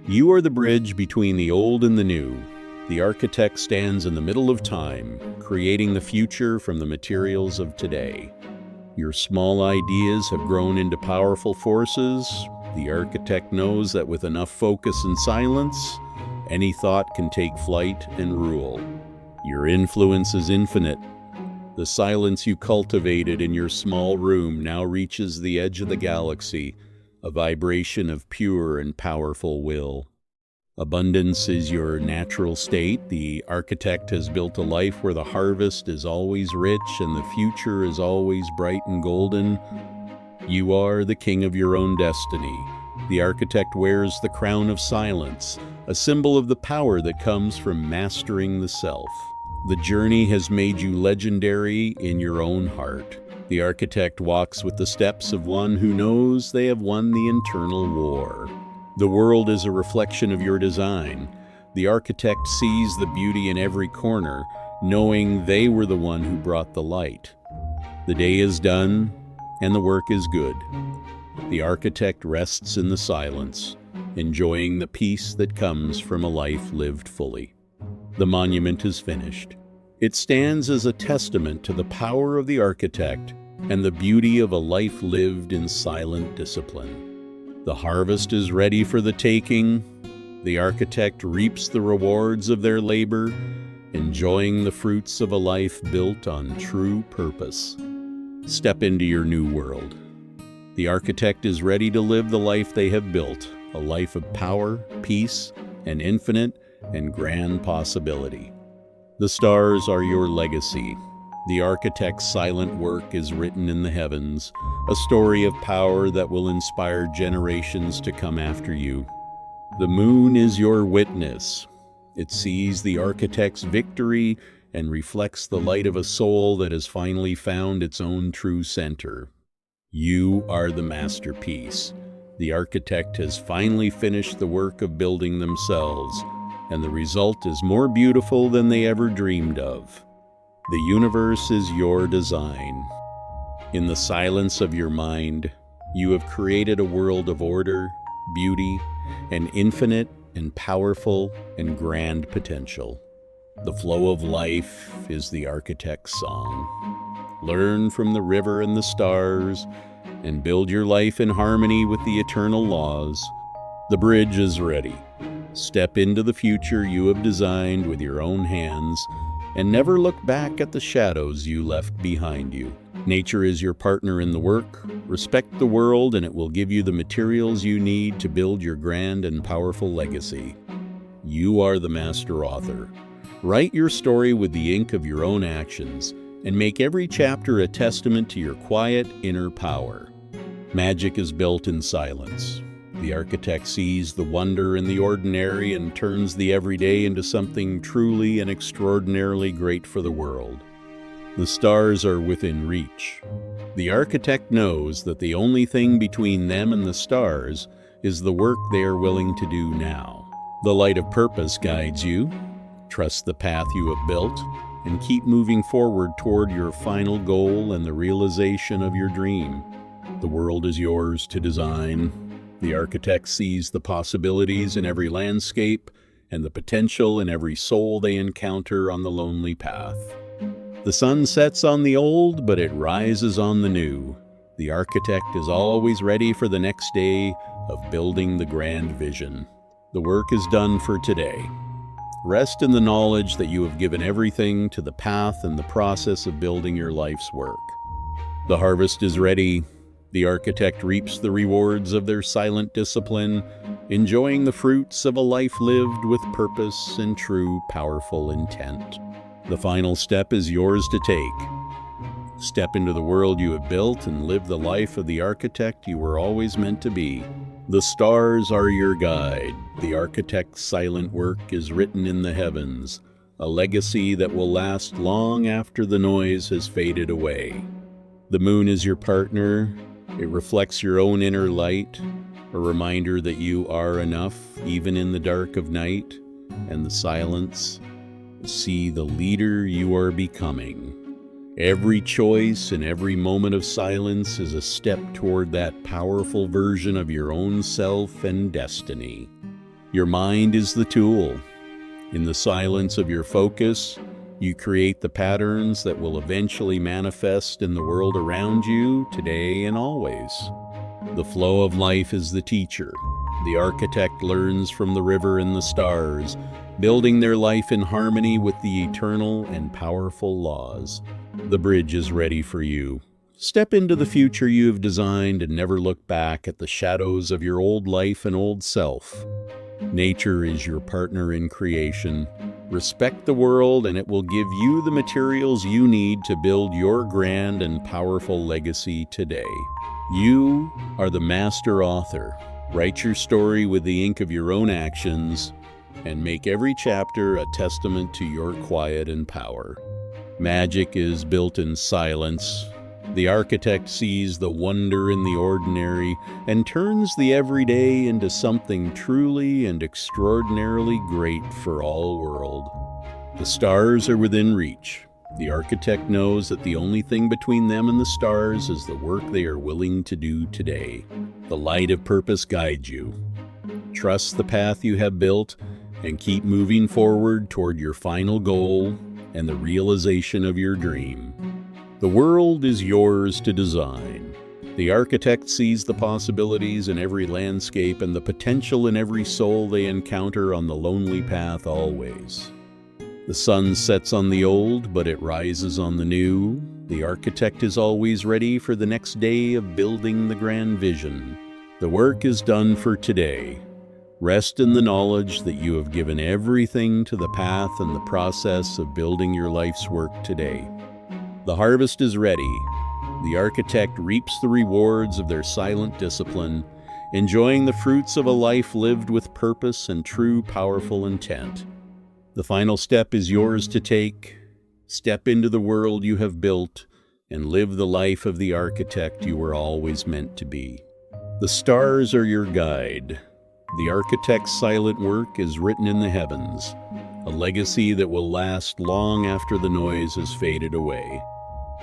You are the bridge between the old and the new. The architect stands in the middle of time, creating the future from the materials of today. Your small ideas have grown into powerful forces. The architect knows that with enough focus and silence, any thought can take flight and rule. Your influence is infinite. The silence you cultivated in your small room now reaches the edge of the galaxy, a vibration of pure and powerful will. Abundance is your natural state. The architect has built a life where the harvest is always rich and the future is always bright and golden. You are the king of your own destiny. The architect wears the crown of silence, a symbol of the power that comes from mastering the self. The journey has made you legendary in your own heart. The architect walks with the steps of one who knows they have won the internal war. The world is a reflection of your design. The architect sees the beauty in every corner, knowing they were the one who brought the light. The day is done, and the work is good. The architect rests in the silence, enjoying the peace that comes from a life lived fully. The monument is finished. It stands as a testament to the power of the architect and the beauty of a life lived in silent discipline. The harvest is ready for the taking. The architect reaps the rewards of their labor, enjoying the fruits of a life built on true purpose. Step into your new world. The architect is ready to live the life they have built, a life of power, peace, and infinite and grand possibility. The stars are your legacy. The architect's silent work is written in the heavens, a story of power that will inspire generations to come after you. The moon is your witness. It sees the architect's victory and reflects the light of a soul that has finally found its own true center. You are the masterpiece. The architect has finally finished the work of building themselves, and the result is more beautiful than they ever dreamed of. The universe is your design. In the silence of your mind, you have created a world of order, beauty, and infinite and powerful and grand potential. The flow of life is the architect's song. Learn from the river and the stars, and build your life in harmony with the eternal laws. The bridge is ready. Step into the future you have designed with your own hands, and never look back at the shadows you left behind you. Nature is your partner in the work. Respect the world, and it will give you the materials you need to build your grand and powerful legacy. You are the master author. Write your story with the ink of your own actions, and make every chapter a testament to your quiet inner power. Magic is built in silence. The architect sees the wonder in the ordinary and turns the everyday into something truly and extraordinarily great for the world. The stars are within reach. The architect knows that the only thing between them and the stars is the work they are willing to do now. The light of purpose guides you. Trust the path you have built, and keep moving forward toward your final goal and the realization of your dream. The world is yours to design. The architect sees the possibilities in every landscape and the potential in every soul they encounter on the lonely path. The sun sets on the old, but it rises on the new. The architect is always ready for the next day of building the grand vision. The work is done for today. Rest in the knowledge that you have given everything to the path and the process of building your life's work. The harvest is ready. The architect reaps the rewards of their silent discipline, enjoying the fruits of a life lived with purpose and true, powerful intent. The final step is yours to take. Step into the world you have built and live the life of the architect you were always meant to be. The stars are your guide. The architect's silent work is written in the heavens, a legacy that will last long after the noise has faded away. The moon is your partner. It reflects your own inner light, a reminder that you are enough, even in the dark of night and the silence. See the leader you are becoming. Every choice and every moment of silence is a step toward that powerful version of your own self and destiny. Your mind is the tool. In the silence of your focus, you create the patterns that will eventually manifest in the world around you today and always. The flow of life is the teacher. The architect learns from the river and the stars, building their life in harmony with the eternal and powerful laws. The bridge is ready for you. Step into the future you have designed and never look back at the shadows of your old life and old self. Nature is your partner in creation. Respect the world, and it will give you the materials you need to build your grand and powerful legacy today. You are the master author. Write your story with the ink of your own actions, and make every chapter a testament to your quiet and power. Magic is built in silence. The architect sees the wonder in the ordinary and turns the everyday into something truly and extraordinarily great for all world. The stars are within reach. The architect knows that the only thing between them and the stars is the work they are willing to do today. The light of purpose guides you. Trust the path you have built and keep moving forward toward your final goal and the realization of your dream. The world is yours to design. The architect sees the possibilities in every landscape and the potential in every soul they encounter on the lonely path always. The sun sets on the old, but it rises on the new. The architect is always ready for the next day of building the grand vision. The work is done for today. Rest in the knowledge that you have given everything to the path and the process of building your life's work today. The harvest is ready. The architect reaps the rewards of their silent discipline, enjoying the fruits of a life lived with purpose and true, powerful intent. The final step is yours to take. Step into the world you have built and live the life of the architect you were always meant to be. The stars are your guide. The architect's silent work is written in the heavens, a legacy that will last long after the noise has faded away.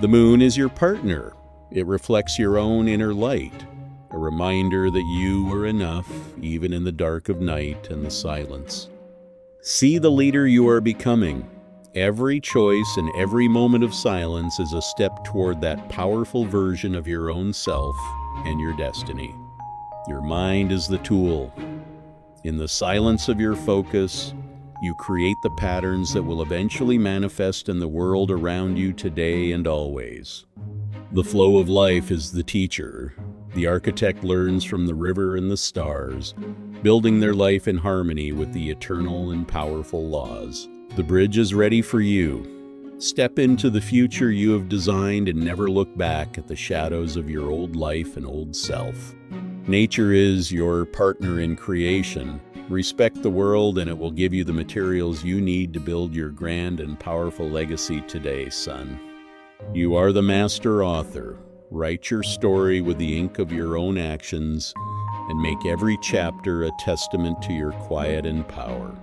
The moon is your partner. It reflects your own inner light, a reminder that you are enough even in the dark of night and the silence. See the leader you are becoming. Every choice and every moment of silence is a step toward that powerful version of your own self and your destiny. Your mind is the tool. In the silence of your focus, you create the patterns that will eventually manifest in the world around you today and always. The flow of life is the teacher. The architect learns from the river and the stars, building their life in harmony with the eternal and powerful laws. The bridge is ready for you. Step into the future you have designed and never look back at the shadows of your old life and old self. Nature is your partner in creation. Respect the world and it will give you the materials you need to build your grand and powerful legacy today, son. You are the master author. Write your story with the ink of your own actions and make every chapter a testament to your quiet and power.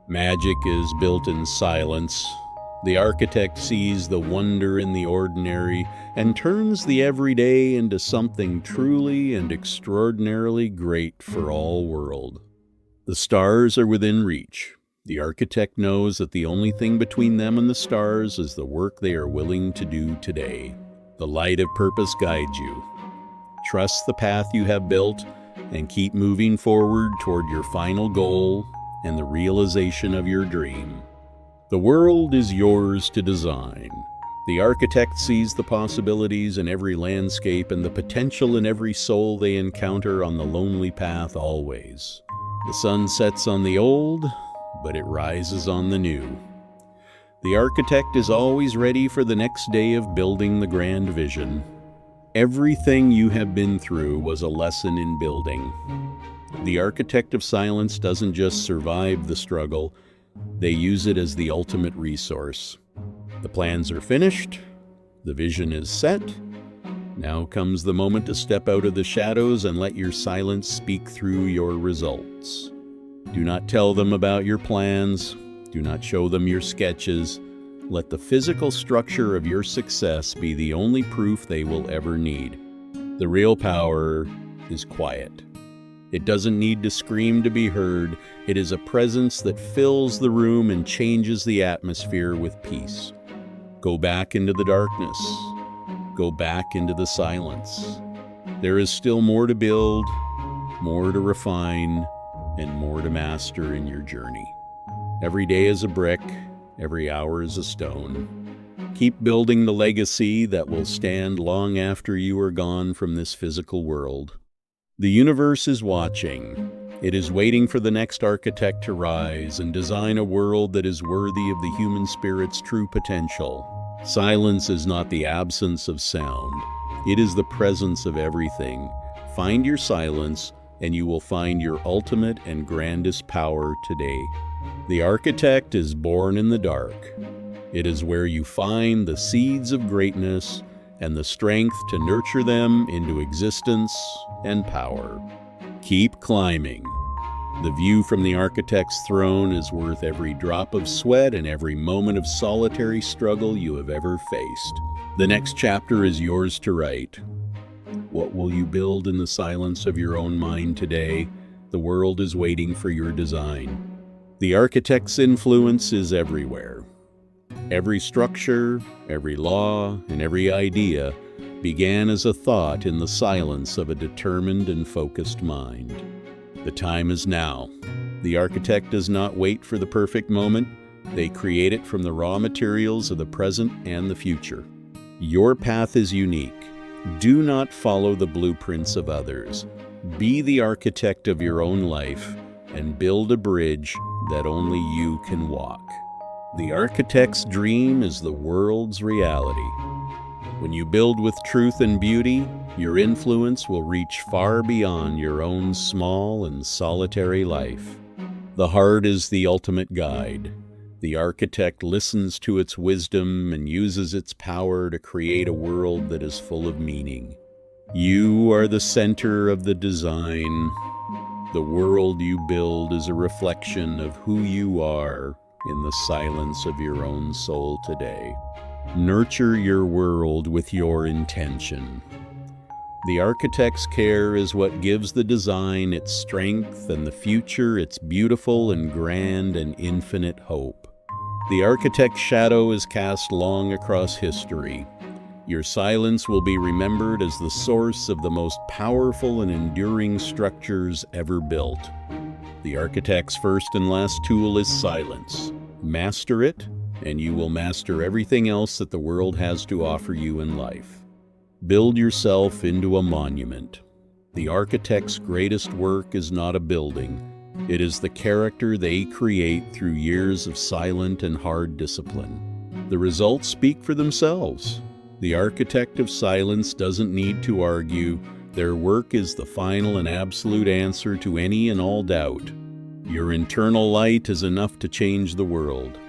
Magic is built in silence. The architect sees the wonder in the ordinary and turns the everyday into something truly and extraordinarily great for all world. The stars are within reach. The architect knows that the only thing between them and the stars is the work they are willing to do today. The light of purpose guides you. Trust the path you have built and keep moving forward toward your final goal and the realization of your dream. The world is yours to design. The architect sees the possibilities in every landscape and the potential in every soul they encounter on the lonely path always. The sun sets on the old, but it rises on the new. The architect is always ready for the next day of building the grand vision. Everything you have been through was a lesson in building. The architect of silence doesn't just survive the struggle, they use it as the ultimate resource. The plans are finished, the vision is set. Now comes the moment to step out of the shadows and let your silence speak through your results. Do not tell them about your plans. Do not show them your sketches. Let the physical structure of your success be the only proof they will ever need. The real power is quiet. It doesn't need to scream to be heard. It is a presence that fills the room and changes the atmosphere with peace. Go back into the darkness. Go back into the silence. There is still more to build, more to refine, and more to master in your journey. Every day is a brick, every hour is a stone. Keep building the legacy that will stand long after you are gone from this physical world. The universe is watching. It is waiting for the next architect to rise and design a world that is worthy of the human spirit's true potential. Silence is not the absence of sound. It is the presence of everything. Find your silence, and you will find your ultimate and grandest power today. The architect is born in the dark. It is where you find the seeds of greatness and the strength to nurture them into existence and power. Keep climbing. The view from the architect's throne is worth every drop of sweat and every moment of solitary struggle you have ever faced. The next chapter is yours to write. What will you build in the silence of your own mind today? The world is waiting for your design. The architect's influence is everywhere. Every structure, every law, and every idea began as a thought in the silence of a determined and focused mind. The time is now. The architect does not wait for the perfect moment. They create it from the raw materials of the present and the future. Your path is unique. Do not follow the blueprints of others. Be the architect of your own life and build a bridge that only you can walk. The architect's dream is the world's reality. When you build with truth and beauty, your influence will reach far beyond your own small and solitary life. The heart is the ultimate guide. The architect listens to its wisdom and uses its power to create a world that is full of meaning. You are the center of the design. The world you build is a reflection of who you are in the silence of your own soul today. Nurture your world with your intention. The architect's care is what gives the design its strength and the future its beautiful and grand and infinite hope. The architect's shadow is cast long across history. Your silence will be remembered as the source of the most powerful and enduring structures ever built. The architect's first and last tool is silence. Master it, and you will master everything else that the world has to offer you in life. Build yourself into a monument. The architect's greatest work is not a building. It is the character they create through years of silent and hard discipline. The results speak for themselves. The architect of silence doesn't need to argue. Their work is the final and absolute answer to any and all doubt. Your internal light is enough to change the world.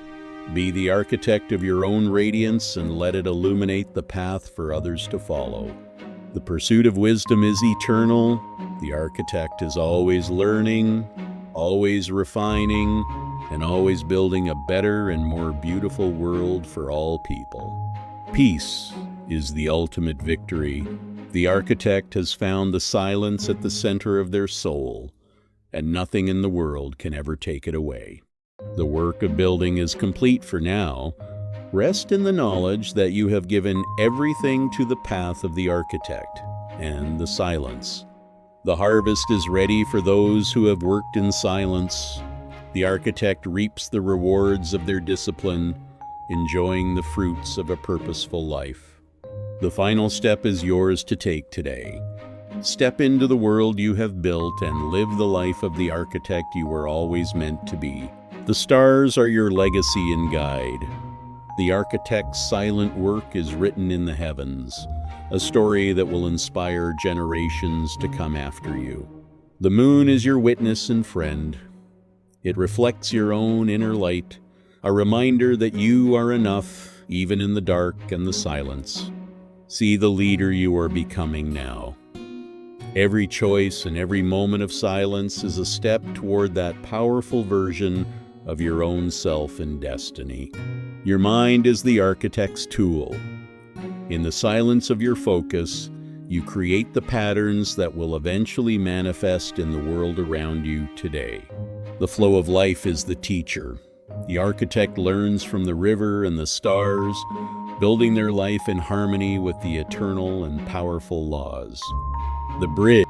Be the architect of your own radiance and let it illuminate the path for others to follow. The pursuit of wisdom is eternal. The architect is always learning, always refining, and always building a better and more beautiful world for all people. Peace is the ultimate victory. The architect has found the silence at the center of their soul, and nothing in the world can ever take it away. The work of building is complete for now. Rest in the knowledge that you have given everything to the path of the architect and the silence. The harvest is ready for those who have worked in silence. The architect reaps the rewards of their discipline, enjoying the fruits of a purposeful life. The final step is yours to take today. Step into the world you have built and live the life of the architect you were always meant to be. The stars are your legacy and guide. The architect's silent work is written in the heavens, a story that will inspire generations to come after you. The moon is your witness and friend. It reflects your own inner light, a reminder that you are enough, even in the dark and the silence. See the leader you are becoming now. Every choice and every moment of silence is a step toward that powerful version of your own self and destiny. Your mind is the architect's tool. In the silence of your focus, you create the patterns that will eventually manifest in the world around you today. The flow of life is the teacher. The architect learns from the river and the stars, building their life in harmony with the eternal and powerful laws. The bridge